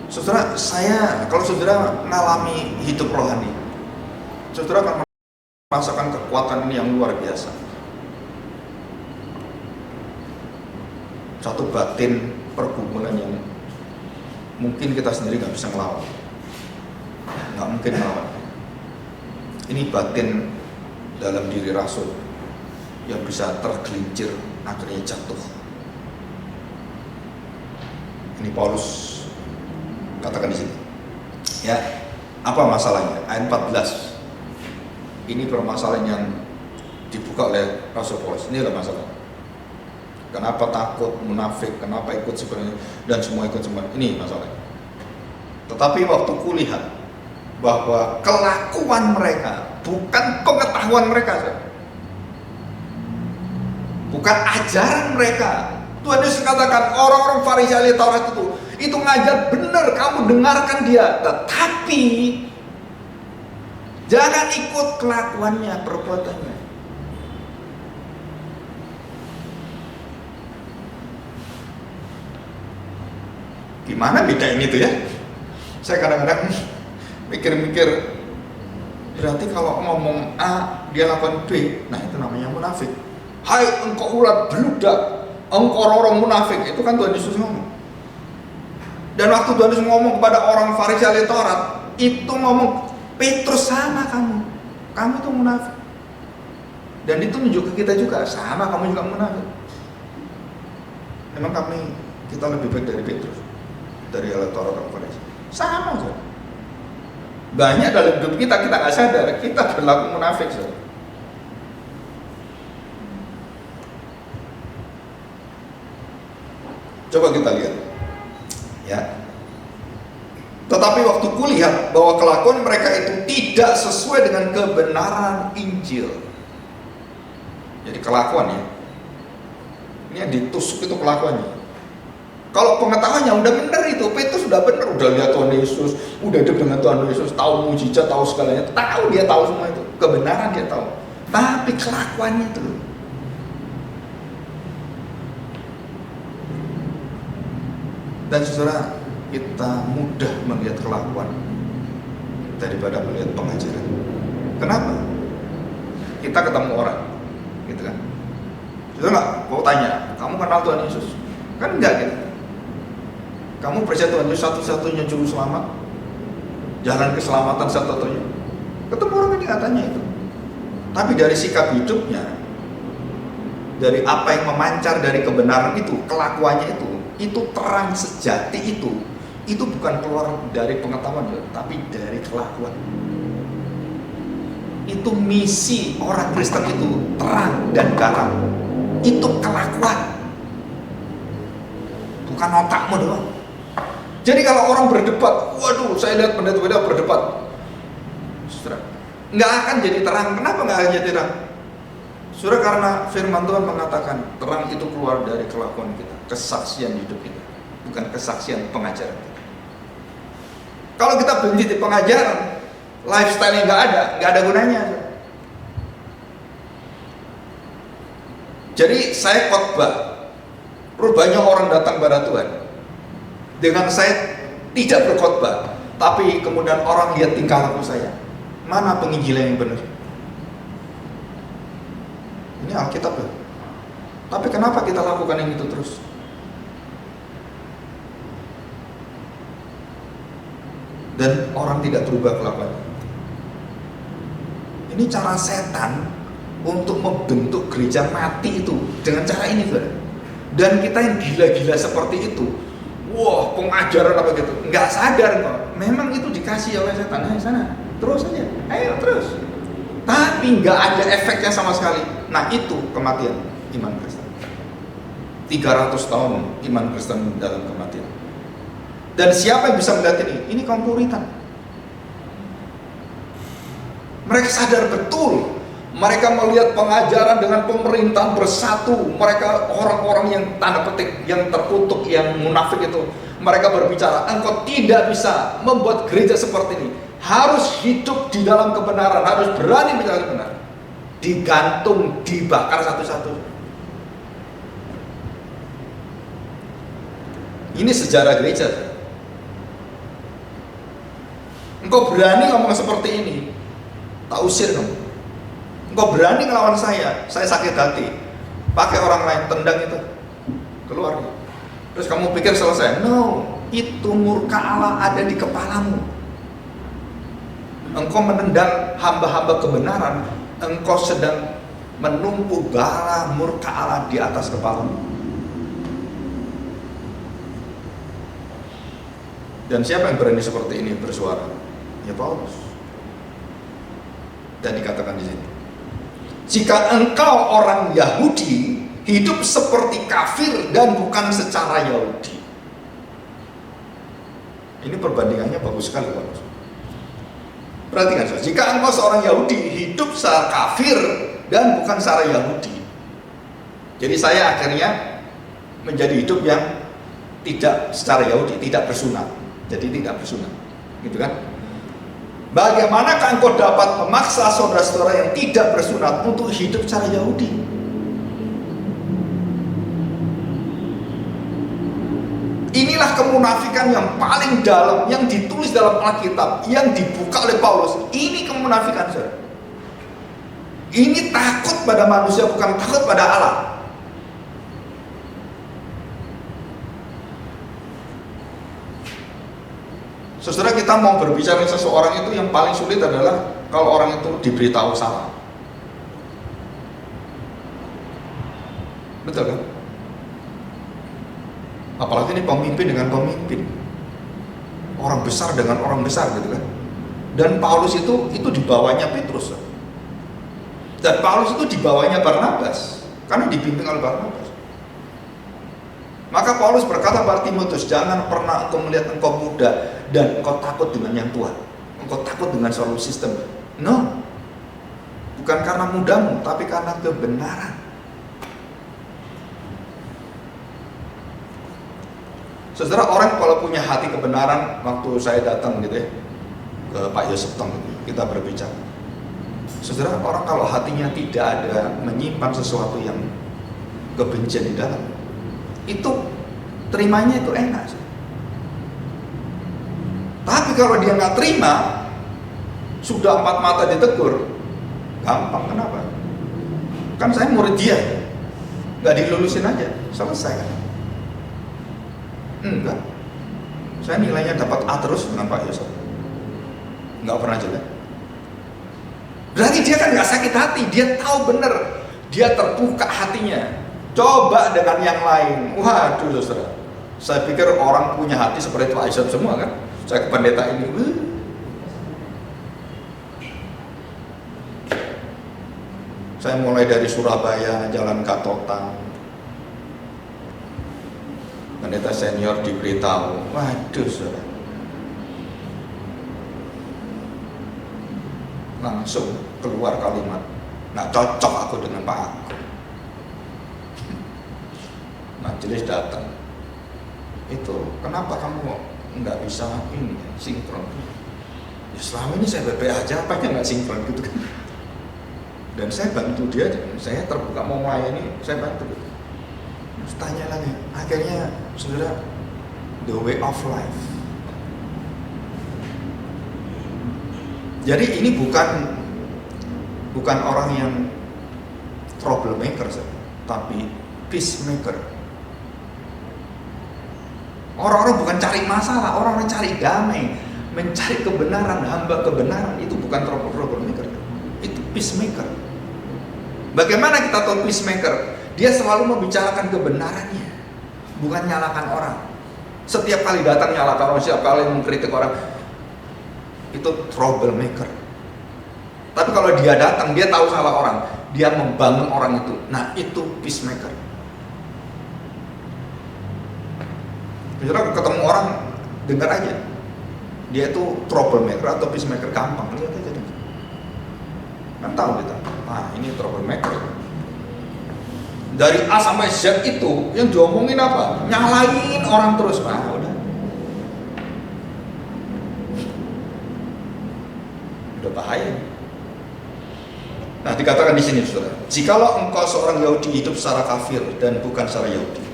Saudara, kalau saudara mengalami hidup rohani, saudara akan merasakan kekuatan ini yang luar biasa. Satu batin pergumulan yang mungkin kita sendiri nggak bisa ngelawan, nggak mungkin ngelawan. Ini batin dalam diri Rasul yang bisa tergelincir akhirnya jatuh. Ini Paulus katakan di sini. Ya, apa masalahnya? Ayat 14. Ini permasalahan yang dibuka oleh Rasul Paulus. Ini adalah masalah. Kenapa takut, munafik, kenapa ikut sebenarnya, dan semua ikut semua. Ini masalahnya. Tetapi waktu kulihat bahwa kelakuan mereka bukan pengetahuan mereka, bukan ajaran mereka. Tuhan Yesus katakan orang-orang Farisi ahli Taurat itu ngajar benar, kamu dengarkan dia, tetapi jangan ikut kelakuannya, perbuatannya. Gimana bedain itu ya? Saya kadang-kadang mikir-mikir, berarti kalau ngomong A, dia lakukan B, nah itu namanya munafik. Hai engkau ulat beludak, engkau orang-orang munafik, itu kan Tuhan Yesus ngomong. Dan waktu Tuhan Yesus ngomong kepada orang Farisi ahli Taurat, itu ngomong, Petrus sama kamu tuh munafik. Dan itu menunjuk ke kita juga, sama kamu juga munafik. Emang kita lebih baik dari Petrus, dari ahli Taurat orang Farisi? Sama aja. Banyak dalam hidup kita nggak sadar, kita berlaku munafik. Coba kita lihat, ya. Tetapi waktu kulihat bahwa kelakuan mereka itu tidak sesuai dengan kebenaran Injil. Jadi kelakuannya, ini yang ditusuk itu kelakuannya. Kalau pengetahuannya udah benar itu, Petrus sudah benar, udah lihat Tuhan Yesus, udah hidup dengan Tuhan Yesus, tahu mujizat, tahu segalanya, dia tahu semua itu, kebenaran dia tahu. Tapi kelakuannya itu. Dan saudara, kita mudah melihat kelakuan daripada melihat pengajaran. Kenapa? Kita ketemu orang, gitu kan? Saudara nggak? Mau tanya, kamu kenal Tuhan Yesus? Kan enggak gitu. Kamu percaya Tuhan Yesus satu-satunya juru selamat, jalan keselamatan satu-satunya. Ketemu orang ini katanya itu. Tapi dari sikap hidupnya, dari apa yang memancar dari kebenaran itu, kelakuannya itu terang sejati itu bukan keluar dari pengetahuan, tapi dari kelakuan. Itu misi orang Kristen itu terang dan garam. Itu kelakuan, bukan otakmu doang. Jadi kalau orang berdebat, waduh, saya lihat pendeta-pendeta berdebat, saudara, nggak akan jadi terang. Kenapa nggak akan jadi terang? Saudara, karena firman Tuhan mengatakan terang itu keluar dari kelakuan kita, kesaksian hidup kita, bukan kesaksian pengajaran kita. Kalau kita benci di pengajaran, lifestyle-nya nggak ada gunanya. Jadi saya khotbah, banyak orang datang kepada Tuhan. Dengan saya tidak berkhotbah, tapi kemudian orang lihat tingkah laku saya. Mana penginjilan yang benar? Ini Alkitab ya. Tapi kenapa kita lakukan yang itu terus? Dan orang tidak berubah kelakuannya. Ini cara setan untuk membentuk gereja mati itu dengan cara ini, saudara. Dan kita yang gila-gila seperti itu, wah, pengajaran apa gitu, nggak sadar kok. Memang itu dikasih oleh setan. Ayo sana, terus aja, ayo terus. Tapi nggak ada efeknya sama sekali. Nah itu kematian iman Kristen. 300 tahun iman Kristen dalam kematian. Dan siapa yang bisa melihat ini? Ini kaum Puritan. Mereka sadar betul. Mereka melihat pengajaran dengan pemerintah bersatu. Mereka orang-orang yang tanda petik, yang terkutuk, yang munafik itu. Mereka berbicara, engkau tidak bisa membuat gereja seperti ini. Harus hidup di dalam kebenaran, harus berani bicara kebenaran. Digantung, dibakar satu-satu. Ini sejarah gereja. Engkau berani ngomong seperti ini, tak usir kamu. engkau berani ngelawan saya sakit hati. Pakai orang lain, tendang itu, keluar. Terus kamu pikir selesai? No, itu murka Allah ada di kepalamu. Engkau menendang hamba-hamba kebenaran, engkau sedang menumpuk bara murka Allah di atas kepalamu. Dan siapa yang berani seperti ini bersuara? Ya Paulus. Dan dikatakan di sini, jika engkau orang Yahudi hidup seperti kafir dan bukan secara Yahudi. Ini perbandingannya bagus sekali, Paulus. Perhatikan, jika engkau seorang Yahudi hidup secara kafir dan bukan secara Yahudi. Jadi saya akhirnya menjadi hidup yang tidak secara Yahudi, tidak bersunat. Jadi tidak bersunat, gitu kan? Bagaimanakah engkau dapat memaksa saudara-saudara yang tidak bersunat untuk hidup secara Yahudi? Inilah kemunafikan yang paling dalam yang ditulis dalam Alkitab, yang dibuka oleh Paulus. Ini kemunafikan, saudara. Ini takut pada manusia, bukan takut pada Allah. Saudara, kita mau berbicara seseorang itu yang paling sulit adalah kalau orang itu diberitahu salah. Betul kan? Apalagi ini pemimpin dengan pemimpin, orang besar dengan orang besar, gitu kan? Dan Paulus itu di bawahnya Petrus, dan Paulus itu di bawahnya Barnabas, karena dibimbing oleh Barnabas. Maka Paulus berkata pada Timotius, jangan pernah engkau melihat engkau muda dan engkau takut dengan yang tua, engkau takut dengan seluruh sistem. No, bukan karena mudamu, tapi karena kebenaran. Saudara, orang kalau punya hati kebenaran, waktu saya datang gitu ya ke Pak Yosef Tong, kita berbicara. Saudara, orang kalau hatinya tidak ada menyimpan sesuatu yang kebencian di dalam, itu terimanya itu enak. Tapi kalau dia nggak terima, sudah empat mata ditegur, gampang. Kenapa? Kan saya murid dia, nggak dilulusin aja, selesai kan? Enggak. Saya nilainya dapat A terus dengan Pak Yosef, nggak pernah jelek. Berarti dia kan nggak sakit hati, dia tahu bener, dia terbuka hatinya. Coba dengan yang lain, waduh saudara, saya pikir orang punya hati seperti Pak Yosef semua kan. Saya ke pendeta ini, saya mulai dari Surabaya, jalan Katotan, pendeta senior diberitahu, waduh saudara, langsung keluar kalimat, nggak cocok aku dengan Pak Aku. Majelis datang, itu kenapa kamu nggak bisa ini sinkron? Ya selama ini saya BB aja, apa nggak sinkron gitu kan? Dan saya bantu dia, saya terbuka mau melayani, saya bantu. Terus tanya lagi, akhirnya saudara, the way of life. Jadi ini bukan orang yang troublemaker, tapi peacemaker. Orang-orang bukan cari masalah, orang-orang cari damai, mencari kebenaran, hamba kebenaran. Itu bukan troublemaker, itu peacemaker. Bagaimana kita tahu peacemaker? Dia selalu membicarakan kebenarannya, bukan nyalakan orang. Setiap kali datang nyalakan orang, setiap kali mengkritik orang, itu troublemaker. Tapi kalau dia datang, dia tahu salah orang, dia membangun orang itu. Nah, itu peacemaker. Saudara ketemu orang, dengar aja, dia itu troublemaker atau peacemaker, gampang lihat aja deh. Kan tahu kita, nah ini troublemaker. Dari A sampai Z itu yang diomongin apa? Nyalain orang terus, nah udah bahaya. Nah, dikatakan di sini, saudara, jikalau engkau seorang Yahudi hidup secara kafir dan bukan secara Yahudi,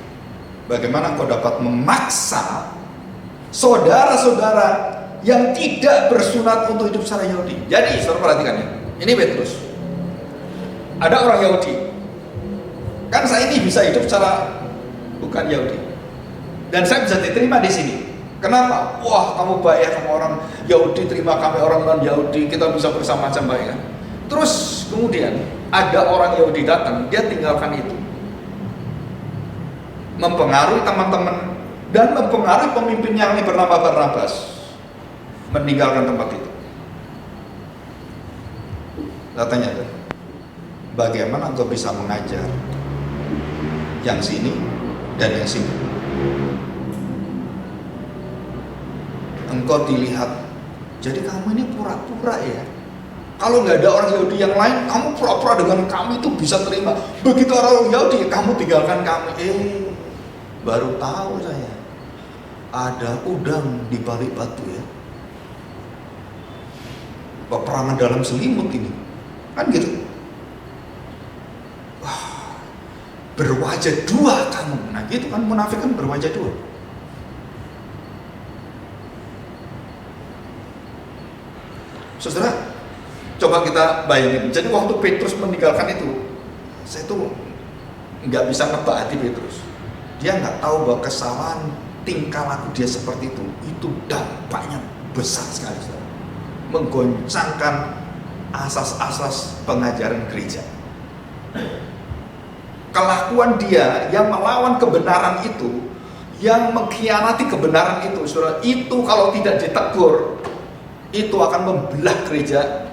bagaimana engkau dapat memaksa saudara-saudara yang tidak bersunat untuk hidup secara Yahudi? Jadi, saudara perhatikan ya. Ini Petrus. Ada orang Yahudi, kan saya ini bisa hidup secara bukan Yahudi, dan saya bisa diterima di sini. Kenapa? Wah, kamu baik, kamu orang Yahudi, terima kami orang non Yahudi, kita bisa bersama-sama baik kan? Terus kemudian ada orang Yahudi datang, dia tinggalkan itu, mempengaruhi teman-teman dan mempengaruhi pemimpin yang bernama Barnabas, meninggalkan tempat itu. Saya tanya, bagaimana engkau bisa mengajar yang sini dan yang sini? Engkau dilihat, jadi kamu ini pura-pura ya. Kalau nggak ada orang Yahudi yang lain, kamu pura-pura dengan kami itu bisa terima. Begitu orang Yahudi, kamu tinggalkan kami. Baru tahu saya, ada udang di balik batu ya. Peperangan dalam selimut ini, kan gitu. Wah, berwajah dua kamu. Nah gitu kan, munafik kan berwajah dua. Saudara, coba kita bayangin. Jadi waktu Petrus meninggalkan itu, saya tuh nggak bisa nebak hati Petrus. Dia nggak tahu bahwa kesalahan tingkah laku dia seperti itu dampaknya besar sekali, saudara. Menggoncangkan asas-asas pengajaran gereja. Kelakuan dia yang melawan kebenaran itu, yang mengkhianati kebenaran itu, saudara, itu kalau tidak ditegur, itu akan membelah gereja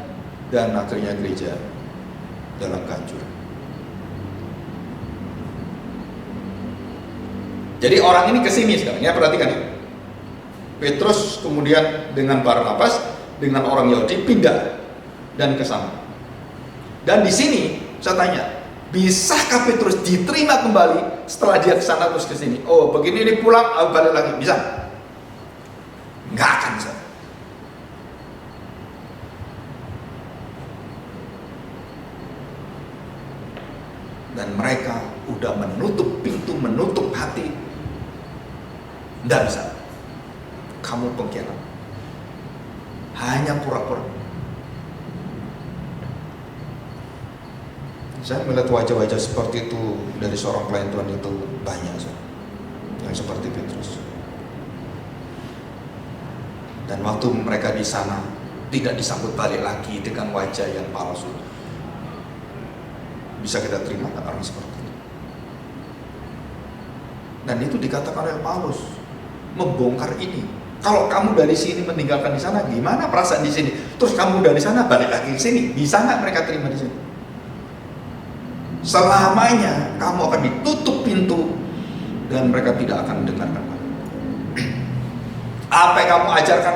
dan akhirnya gereja dalam kehancuran. Jadi orang ini kesini sekarang ya, perhatikan ya. Petrus kemudian dengan Barnabas dengan orang Yahudi pindah dan ke sana. Dan di sini saya tanya, bisakah Petrus diterima kembali setelah dia ke sana terus ke sini? Oh, begini ini pulang, balik lagi, bisa? Enggak akan bisa. Dan mereka udah menutup pintu, menutup hati. Nggak bisa. Kamu pengkhianat. Hanya pura-pura. Saya melihat wajah-wajah seperti itu dari seorang pelayan Tuhan itu banyak, yang seperti Petrus. Dan waktu mereka di sana tidak disambut balik lagi dengan wajah yang palsu. Bisa kita terima kan orang seperti itu? Dan itu dikatakan oleh Paulus, membongkar ini. Kalau kamu dari sini meninggalkan di sana, gimana perasaan di sini? Terus kamu dari sana balik lagi ke sini, bisa nggak mereka terima di sini? Selamanya kamu akan ditutup pintu dan mereka tidak akan mendengarkan. Apa yang kamu ajarkan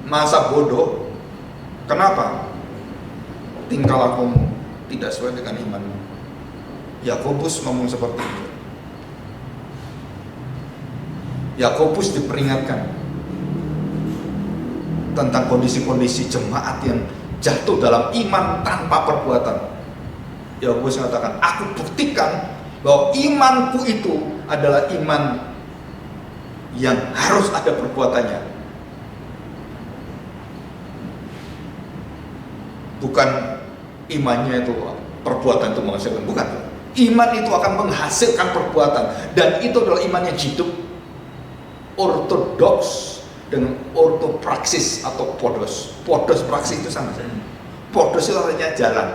masa bodoh? Kenapa? Tingkah lakumu tidak sesuai dengan imanmu. Yakobus ngomong seperti itu. Yakobus diperingatkan tentang kondisi-kondisi jemaat yang jatuh dalam iman tanpa perbuatan. Yakobus mengatakan, aku buktikan bahwa imanku itu adalah iman yang harus ada perbuatannya, bukan imannya itu perbuatan itu menghasilkan, bukan. Iman itu akan menghasilkan perbuatan, dan itu adalah iman yang hidup, ortodoks dengan ortopraksis atau podos. Podos praksis itu sama saja. Podos itu artinya jalan.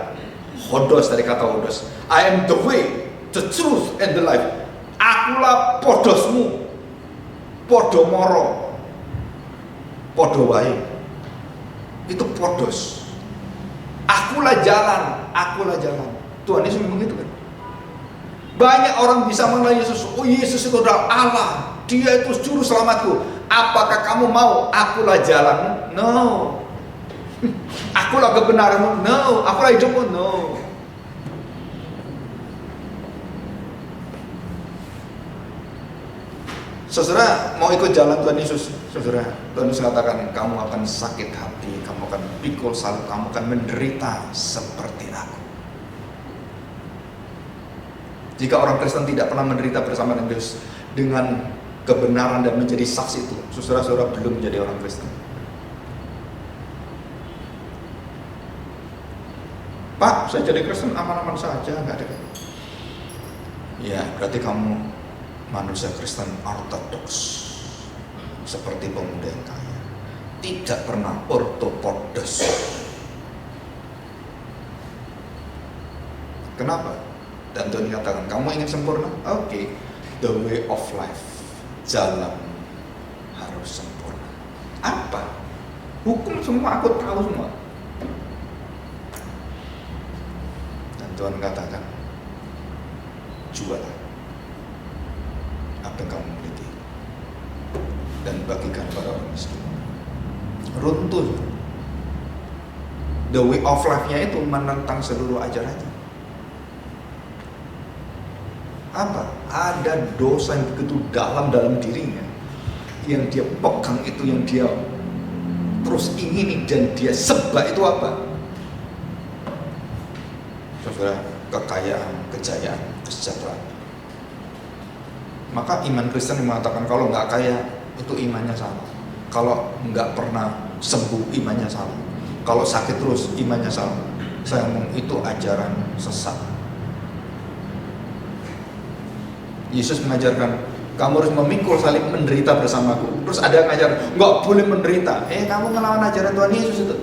Hodos dari kata hodos. I am the way, the truth, and the life. Akulah podosmu. Podomoro. Podowai. Itu podos. Akulah jalan, akulah jalan. Tuhan Yesus memang itu kan. Banyak orang bisa mengenal Yesus. Oh, Yesus itu adalah Allah. Dia itu juru selamatku. Apakah kamu mau akulah jalanmu? No. Akulah kebenaranmu? No. Akulah hidupmu? No. Saudara mau ikut jalan Tuhan Yesus, saudara, Tuhan Yesus katakan kamu akan sakit hati, kamu akan pikul salib, kamu akan menderita seperti aku. Jika orang Kristen tidak pernah menderita bersama dengan Yesus dengan kebenaran dan menjadi saksi itu, saudara-saudara belum menjadi orang Kristen. Pak, saya jadi Kristen aman-aman saja, nggak ada. Ya, berarti kamu manusia Kristen ortodoks, seperti pemuda yang kaya, tidak pernah ortopodos. Kenapa? Dan Tuhan katakan, kamu ingin sempurna? Oke, the way of life, jalan harus sempurna. Apa? Hukum semua, aku tahu semua. Dan Tuhan katakan, jualah apa yang kamu miliki dan bagikan pada orang miskin. Runtuh. The way of life-nya itu menentang seluruh ajarannya. Apa? Ada dosa yang begitu dalam dirinya, yang dia pegang itu, yang dia terus ingini dan dia sebab itu apa? Saudara, kekayaan, kejayaan, kesejahteraan. Maka iman Kristen yang mengatakan kalau nggak kaya itu imannya salah, kalau nggak pernah sembuh imannya salah, kalau sakit terus imannya salah. Saya ngomong itu ajaran sesat. Yesus mengajarkan kamu harus memikul salib, menderita bersamaku. Terus ada yang ngajar nggak boleh menderita. Kamu ngelawan ajaran Tuhan Yesus itu.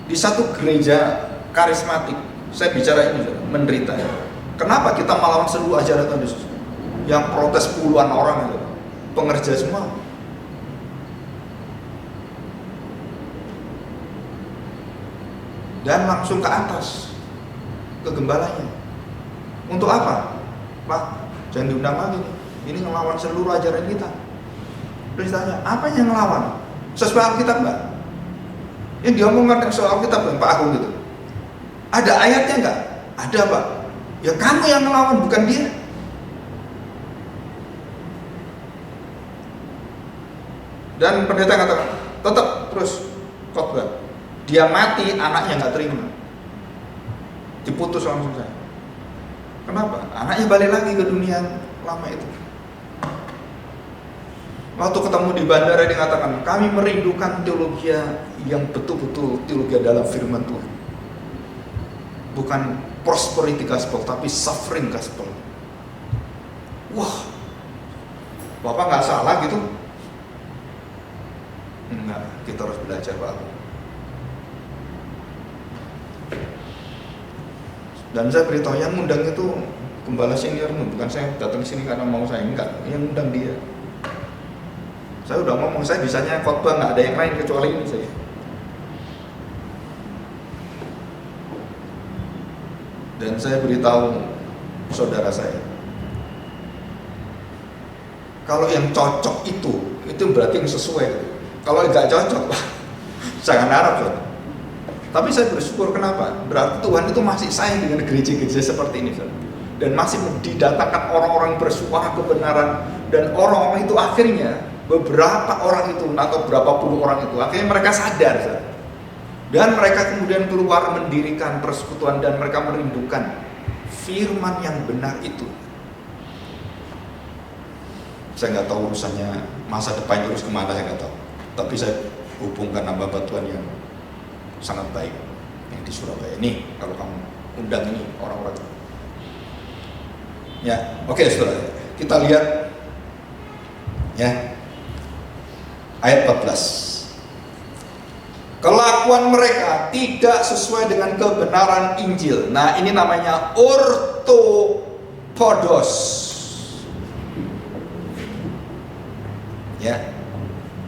Di satu gereja karismatik, saya bicara ini menderita. Kenapa kita melawan seluruh ajaran Tuhan Yesus? Yang protes puluhan orang itu, pengerja semua. Dan langsung ke atas, ke gembalanya. Untuk apa? Pak, jangan diundang lagi nih. Ini ngelawan seluruh ajaran kita. Terus ditanya, apa yang ngelawan? Sesuai Alkitab enggak? Yang diomongkan soal Alkitab Pak Agung gitu. Ada ayatnya enggak? Ada Pak. Ya kamu yang ngelawan, bukan dia. Dan pendeta katakan, tetap terus khotbah. Dia mati, anaknya nggak terima. Diputus langsung saya. Kenapa? Anaknya balik lagi ke dunia lama itu. Waktu ketemu di bandara dia katakan, kami merindukan teologi yang betul-betul teologi dalam firman Tuhan. Bukan prosperity gospel, tapi suffering gospel. Wah, Bapak nggak salah gitu? Enggak, kita harus belajar Pak. Dan saya beritahu yang ngundang itu gembala senior, bukan saya datang sini karena mau saya, enggak, yang ngundang dia. Saya udah ngomong, saya bisanya khotbah nggak ada yang lain kecuali ini saya. Dan saya beritahu saudara saya, kalau yang cocok itu berarti yang sesuai. Kalau nggak cocok, jangan harap saudara. Tapi saya bersyukur kenapa? Berarti Tuhan itu masih sayang dengan gereja-gereja seperti ini, saudara. Dan masih didatangkan orang-orang bersuara kebenaran, dan orang-orang itu akhirnya beberapa orang itu atau berapa puluh orang itu akhirnya mereka sadar, saudara. Dan mereka kemudian keluar mendirikan persekutuan dan mereka merindukan firman yang benar itu. Saya nggak tahu urusannya masa depannya harus kemana, saya nggak tahu. Tapi saya hubungkan nama Tuhan yang sangat baik yang di Surabaya. Nih kalau kamu undang ini orang-orang. Ya, oke saudara. Kita lihat ya ayat 14. Kelakuan mereka tidak sesuai dengan kebenaran Injil. Nah, ini namanya ortopodos. Ya.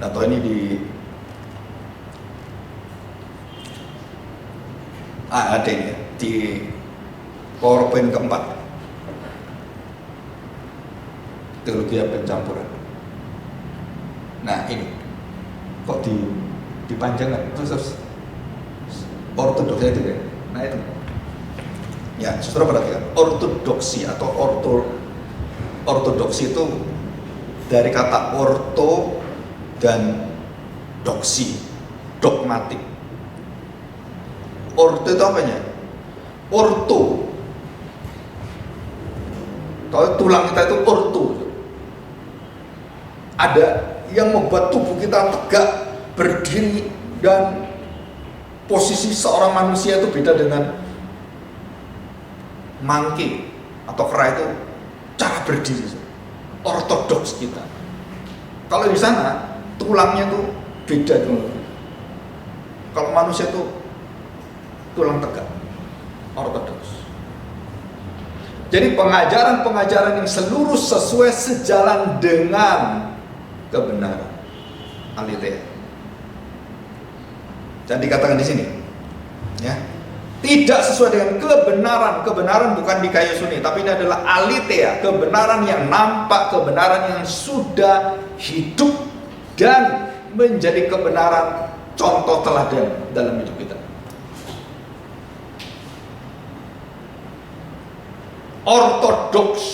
Atau ini di ada ini di PowerPoint keempat. Teologi pencampuran. Nah, ini kok dipanjangkan terus ortodoksi itu ya. Nah itu. Ya, saudara perhatikan. Ortodoksi atau ortodoksi itu dari kata orto dan doksi, dogmatik. Orto itu apanya? Orto. Kalau tulang kita itu orto. Ada yang membuat tubuh kita tegak, berdiri dan posisi seorang manusia itu beda dengan monkey atau kera itu cara berdiri. Ortodoks kita. Kalau di sana tulangnya tuh beda tuh. Kalau manusia tuh tulang tegak. Ortodoks. Jadi pengajaran-pengajaran yang seluruh sesuai sejalan dengan kebenaran. Aletheia. Dan dikatakan di sini, ya, tidak sesuai dengan kebenaran. Kebenaran bukan di kayu suni, tapi ini adalah aletheia, kebenaran yang nampak, kebenaran yang sudah hidup dan menjadi kebenaran contoh teladan dalam hidup kita. Ortodoks,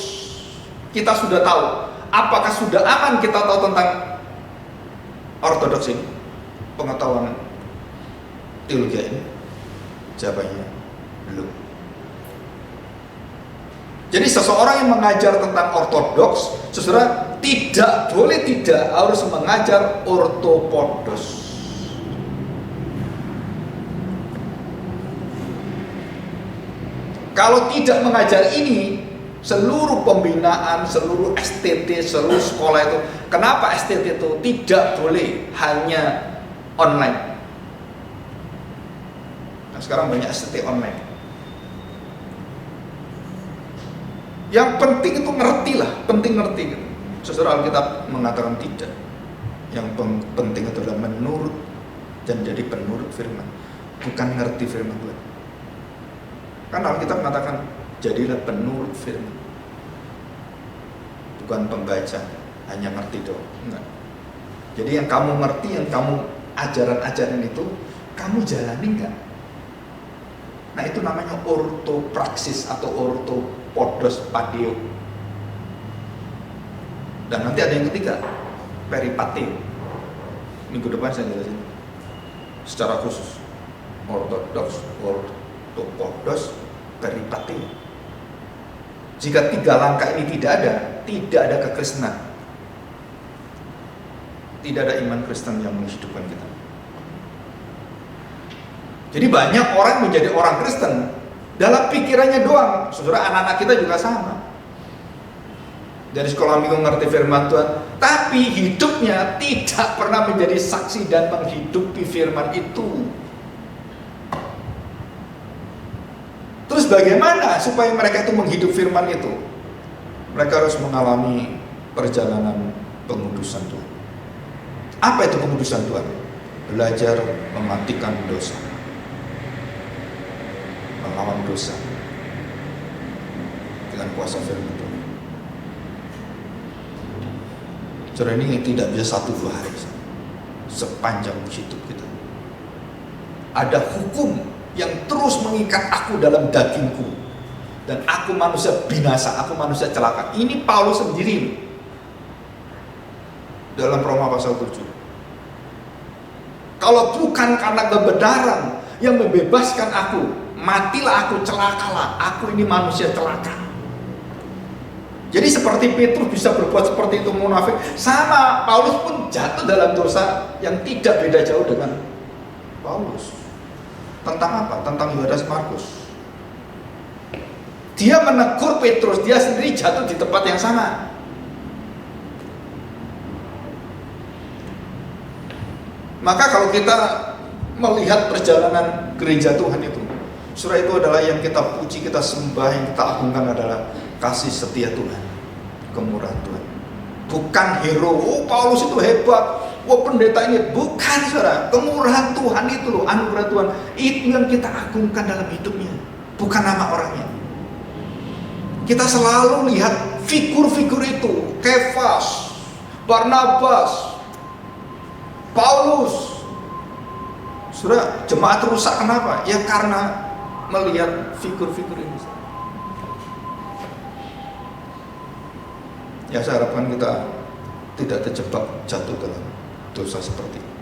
kita sudah tahu. Apakah sudah aman kita tahu tentang ortodoks ini? Pengetahuan teologi ini? Jawabannya belum. Jadi seseorang yang mengajar tentang ortodoks, saudara, tidak boleh tidak harus mengajar ortopodos. Kalau tidak mengajar ini, seluruh pembinaan, seluruh STT, seluruh sekolah itu, kenapa STT itu tidak boleh hanya online? Nah, sekarang banyak STT online. Yang penting itu ngerti lah, penting ngerti gitu. Saudara, Alkitab mengatakan tidak. Yang penting itu adalah menurut dan jadi penurut firman, bukan ngerti firman Tuhan. Kan Alkitab mengatakan jadilah penurut firman, bukan pembaca hanya ngerti doang. Enggak. Jadi yang kamu ngerti, yang kamu ajaran-ajaran itu kamu jalani enggak? Nah, itu namanya ortopraksis atau ortopodos padeo. Dan nanti ada yang ketiga, peripateo. Minggu depan saya jelasin secara khusus ortodoks, ortopodos, peripateo. Jika tiga langkah ini tidak ada kekristenan, tidak ada iman Kristen yang menghidupkan kita. Jadi banyak orang menjadi orang Kristen dalam pikirannya doang. Saudara, anak-anak kita juga sama. Dari sekolah minggu ngerti firman Tuhan, tapi hidupnya tidak pernah menjadi saksi dan menghidupi firman itu. Terus bagaimana supaya mereka itu menghidup firman itu? Mereka harus mengalami perjalanan pengudusan Tuhan. Apa itu pengudusan Tuhan? Belajar mematikan dosa, melawan dosa dengan kuasa firman Tuhan. Saudara, ini tidak bisa 1-2 hari, sepanjang hidup kita. Ada hukum yang terus mengikat aku dalam dagingku, dan aku manusia binasa, aku manusia celaka. Ini Paulus sendiri dalam Roma pasal 7. Kalau bukan karena kebenaran yang membebaskan aku, matilah aku, celakalah aku, ini manusia celaka. Jadi seperti Petrus bisa berbuat seperti itu munafik, sama Paulus pun jatuh dalam dosa yang tidak beda jauh dengan Paulus. Tentang apa? Tentang Yudas Markus. Dia menegur Petrus, dia sendiri jatuh di tempat yang sama. Maka kalau kita melihat perjalanan gereja Tuhan itu, surah itu adalah yang kita puji, kita sembah, yang kita agungkan adalah kasih setia Tuhan, kemurahan Tuhan. Bukan hero, oh Paulus itu hebat, wah pendeta ini, bukan saudara. Kemurahan Tuhan itu loh, anugerah Tuhan, itu yang kita agungkan dalam hidupnya, bukan nama orangnya. Kita selalu lihat figur-figur itu, Kefas, Barnabas, Paulus. Saudara, jemaat rusak kenapa? Ya karena melihat figur-figur ini. Ya, saya harapkan kita tidak terjebak jatuh dalam dosa seperti ini.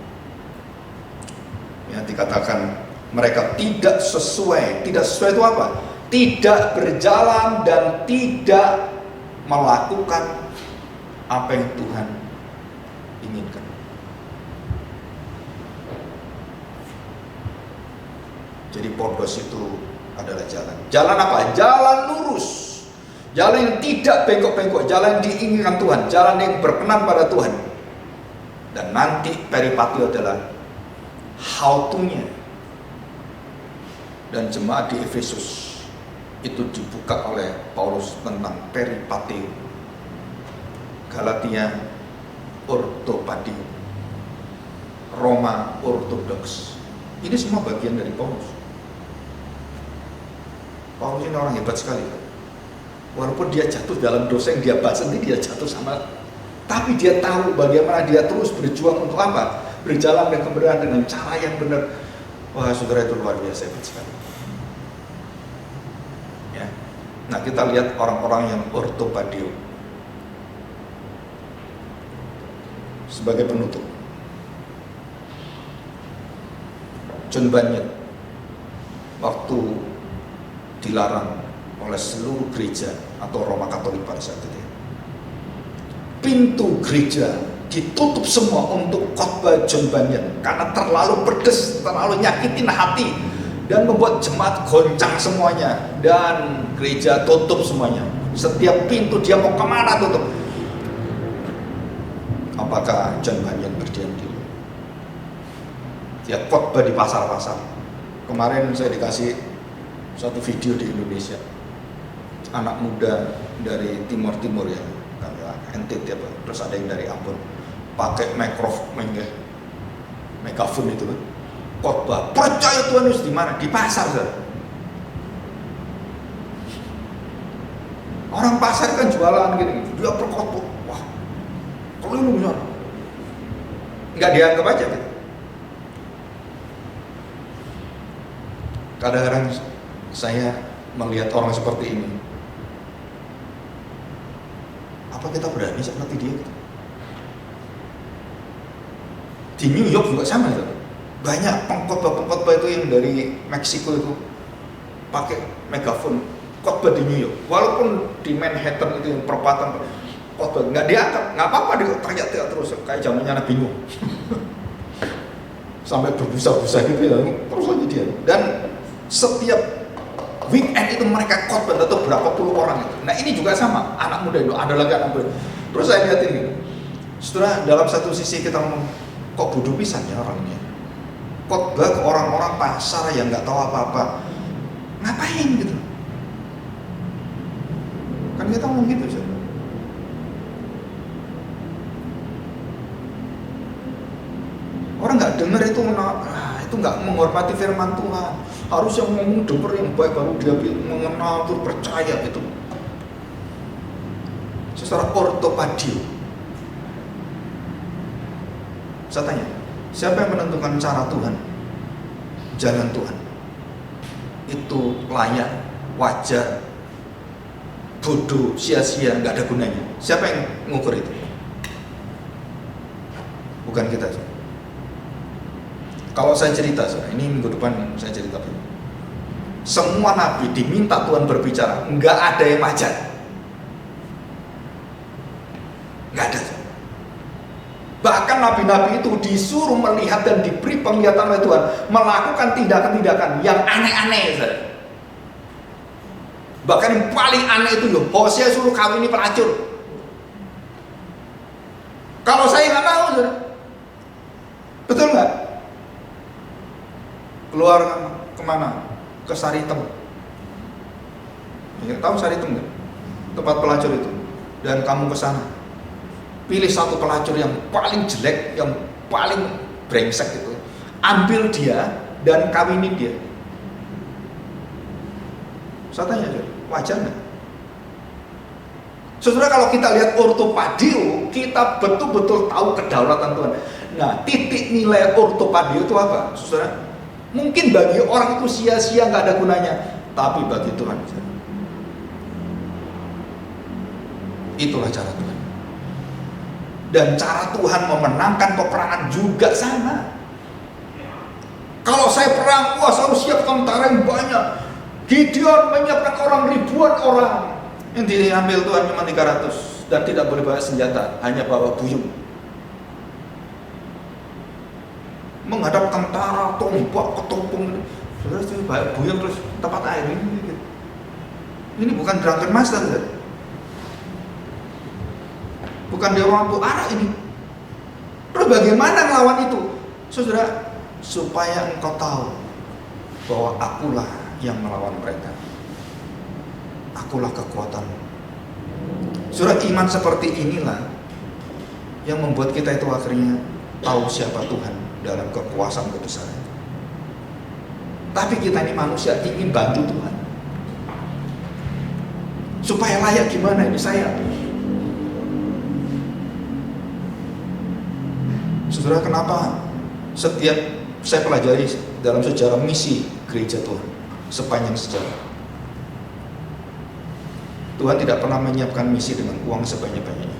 Ya, dikatakan mereka tidak sesuai. Tidak sesuai itu apa? Tidak berjalan dan tidak melakukan apa yang Tuhan inginkan. Jadi podos itu adalah jalan. Jalan apa? Jalan lurus. Jalan yang tidak bengkok-bengkok, jalan yang diinginkan Tuhan, jalan yang berkenan pada Tuhan. Dan nanti peripatio adalah how to-nya. Dan jemaat di Efesus itu dibuka oleh Paulus tentang peripatio. Galatia ortopadio, Roma ortodoks. Ini semua bagian dari Paulus. Paulus ini orang hebat sekali. Walaupun dia jatuh dalam dosa yang dia bahas, nanti dia jatuh sama, tapi dia tahu bagaimana dia terus berjuang untuk apa? Berjalan dengan kebenaran dengan cara yang benar. Wah, saudara, itu luar biasa hebat sekali. Ya. Nah, kita lihat orang-orang yang ortopadio. Sebagai penutup, John Bunyan waktu dilarang oleh seluruh gereja atau Roma Katolik pada saat itu, pintu gereja ditutup semua untuk khotbah John Bunyan karena terlalu pedes, terlalu nyakitin hati dan membuat jemaat goncang semuanya, dan gereja tutup semuanya. Setiap pintu dia mau kemana tutup. Apakah John Bunyan berdiam diri? Dia khotbah di pasar-pasar. Kemarin saya dikasih satu video di Indonesia, anak muda dari Timur ya, NTT apa, terus ada yang dari Ambon, pakai megafon itu kan, khotbah percaya Tuhan Yesus. Di mana? Di pasar, saudara. Orang pasar kan jualan gini, dia berkhotbah, wah, keliling sana, nggak dianggap aja gitu. Kadang-kadang saya melihat orang seperti ini, apa kita berani seperti dia gitu? Di New York juga sama gitu. Banyak pengkhotbah itu yang dari Meksiko itu pakai megafon khotbah di New York. Walaupun di Manhattan itu yang perempatan khotbah nggak diangkat, nggak apa-apa, dia teriak-teriak terus kayak zamannya Nabi Nuh. Sampai berbusa-busa gitu ya, terus aja dia. Dan setiap weekend itu mereka khotbah atau berapa puluh orang itu. Nah, ini juga sama, anak muda itu ada lagi anak muda. Terus saya lihat ini, setelah dalam satu sisi kita ngomong, kok bodoh pisan ya orangnya. Khotbah ke orang-orang pasar yang nggak tahu apa-apa, ngapain gitu? Kan kita ngomong gitu sih. Orang nggak dengar itu, itu nggak menghormati firman Tuhan. Harus yang ngomong dengar yang baik baru dia mengenal tuh percaya gitu. Secara ortopadio. Saya tanya, siapa yang menentukan cara Tuhan, jalan Tuhan? Itu layak, wajar, bodoh, sia-sia, nggak ada gunanya. Siapa yang mengukur itu? Bukan kita. Kalau saya cerita, ini minggu depan saya cerita. Semua nabi diminta Tuhan berbicara, nggak ada yang wajar, nggak ada. Bahkan nabi-nabi itu disuruh melihat dan diberi penglihatan oleh Tuhan, melakukan tindakan-tindakan yang aneh-aneh. Bahkan yang paling aneh itu, Hosea suruh kawini pelacur. Kalau saya nggak tahu, betul nggak? Keluar kemana? Ke Saritem. Ya, tahu Saritem nggak? Tempat pelacur itu. Dan kamu ke sana. Pilih satu pelacur yang paling jelek, yang paling brengsek itu. Ambil dia dan kawinin dia. Saya tanya aja, wajar nggak? Saudara, kalau kita lihat ortopadio, kita betul-betul tahu kedaulatan Tuhan. Nah, titik nilai ortopadio itu apa, saudara? Mungkin bagi orang itu sia-sia, nggak ada gunanya, tapi bagi Tuhan itulah cara Tuhan. Dan cara Tuhan memenangkan peperangan juga sama. Kalau saya perang, wah saya harus siap tentara yang banyak. Gideon menyiapkan orang, ribuan orang, yang diambil Tuhan cuma 300 dan tidak boleh bawa senjata, hanya bawa buyung. Menghadap tentara, tombak, ketumpung, Saudara itu buyung terus tempat air ini gitu. Ini bukan drunken master, saudara. Bukan dia orang tua anak ini. Terus bagaimana ngelawan itu? Saudara, supaya engkau tahu bahwa akulah yang melawan mereka. Akulah kekuatan. Saudara, iman seperti inilah yang membuat kita itu akhirnya tahu siapa Tuhan dalam kekuasaan kebesaran. Tapi kita ini manusia ingin bantu Tuhan. Supaya layak gimana ini saya? Saudara, kenapa setiap saya pelajari dalam sejarah misi gereja Tuhan sepanjang sejarah, Tuhan tidak pernah menyiapkan misi dengan uang sebanyak-banyaknya.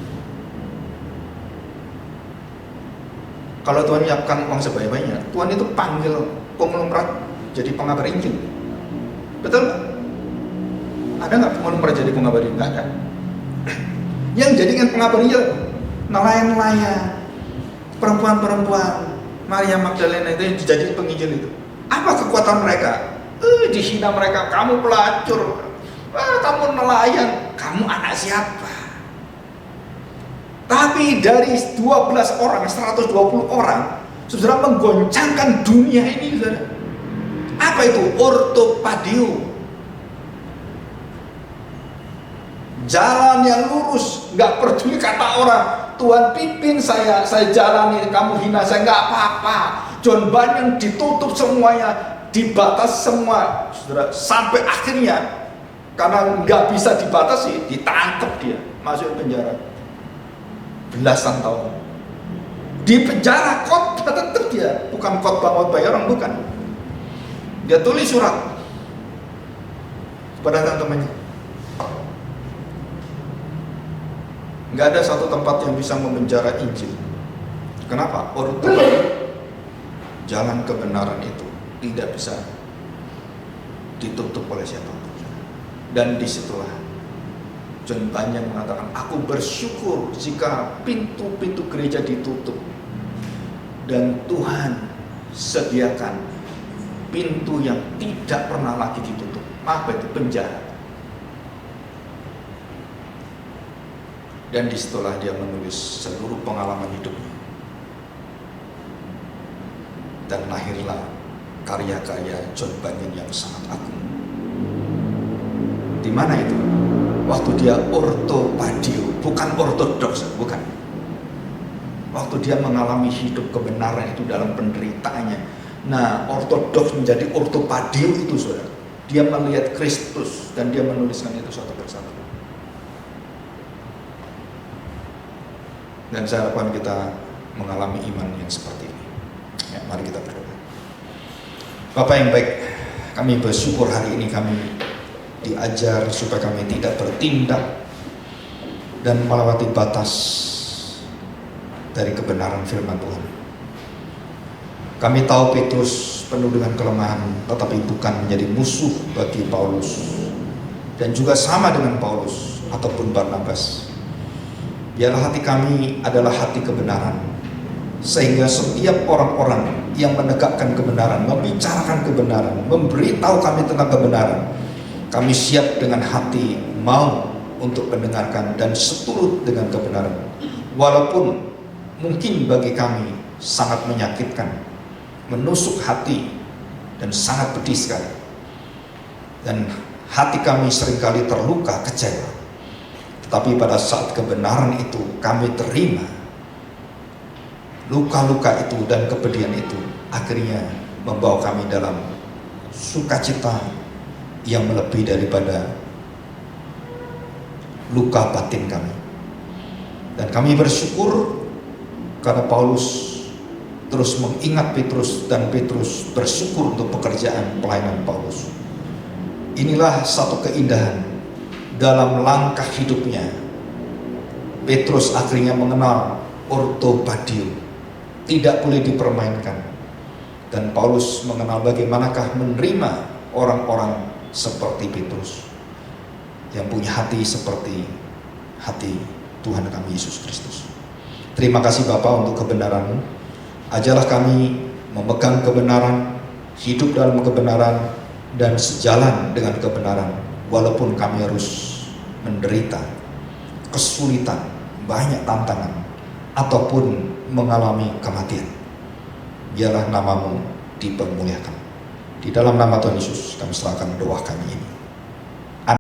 Kalau Tuhan menyiapkan uang sebanyak-banyaknya, Tuhan itu panggil konglomerat jadi pengabar Injil. Betul nggak? Ada nggak konglomerat jadi pengabar Injil? Nggak ada. Yang jadikan pengabar Injil nelayan-nelayan, perempuan-perempuan, Maria Magdalena itu yang dijadikan penginjil itu. Apa kekuatan mereka? Dihina mereka, kamu pelacur, kamu nelayan, kamu anak siapa? Tapi dari 12 orang, 120 orang, saudara, menggoncangkan dunia ini, saudara. Apa itu? Ortopadio. Jalan yang lurus, nggak peduli kata orang. Tuhan pimpin saya jalani, kamu hina saya, nggak apa-apa. John Bunyan ditutup semuanya, dibatas semua, saudara, sampai akhirnya karena nggak bisa dibatasi, ditangkap dia, masuk penjara belasan tahun. Di penjara khotbah tetap dia, bukan khotbah orang, bukan. Dia tulis surat pada teman-temannya. Nggak ada satu tempat yang bisa memenjara Injil. Kenapa? Jalan kebenaran itu tidak bisa ditutup oleh siapapun. Dan disitulah John Bunyan mengatakan, aku bersyukur jika pintu-pintu gereja ditutup dan Tuhan sediakan pintu yang tidak pernah lagi ditutup. Apa itu? Penjara. Dan disitulah dia menulis seluruh pengalaman hidupnya. Dan lahirlah karya-karya John Bunyan yang sangat agung. Di mana itu? Waktu dia ortopadio, bukan ortodoks, bukan. Waktu dia mengalami hidup kebenaran itu dalam penderitaannya. Nah, ortodoks menjadi ortopadio itu, saudara. Dia melihat Kristus dan dia menuliskan itu satu persatu. Dan saya harapkan kita mengalami iman yang seperti ini. Ya, mari kita berdoa. Bapak yang baik, kami bersyukur hari ini kami diajar supaya kami tidak bertindak dan melewati batas dari kebenaran firman Tuhan. Kami tahu Petrus penuh dengan kelemahan, tetapi bukan menjadi musuh bagi Paulus, dan juga sama dengan Paulus ataupun Barnabas. Biarlah hati kami adalah hati kebenaran, sehingga setiap orang-orang yang menegakkan kebenaran, membicarakan kebenaran, memberitahu kami tentang kebenaran, kami siap dengan hati mau untuk mendengarkan dan seturut dengan kebenaran. Walaupun mungkin bagi kami sangat menyakitkan, menusuk hati, dan sangat pedih sekali. Dan hati kami seringkali terluka, kecewa. Tetapi pada saat kebenaran itu kami terima, luka-luka itu dan kepedihan itu akhirnya membawa kami dalam sukacita yang melebihi daripada luka batin kami. Dan kami bersyukur karena Paulus terus mengingat Petrus, dan Petrus bersyukur untuk pekerjaan pelayanan Paulus. Inilah satu keindahan dalam langkah hidupnya. Petrus akhirnya mengenal ortopadio, tidak boleh dipermainkan. Dan Paulus mengenal bagaimanakah menerima orang-orang seperti Petrus, yang punya hati seperti hati Tuhan kami Yesus Kristus. Terima kasih Bapa untuk kebenaran-Mu. Ajarlah kami memegang kebenaran, hidup dalam kebenaran dan sejalan dengan kebenaran, walaupun kami harus menderita, kesulitan, banyak tantangan, ataupun mengalami kematian. Biarlah namamu dipermuliakan. Di dalam nama Tuhan Yesus kami serahkan doa kami ini.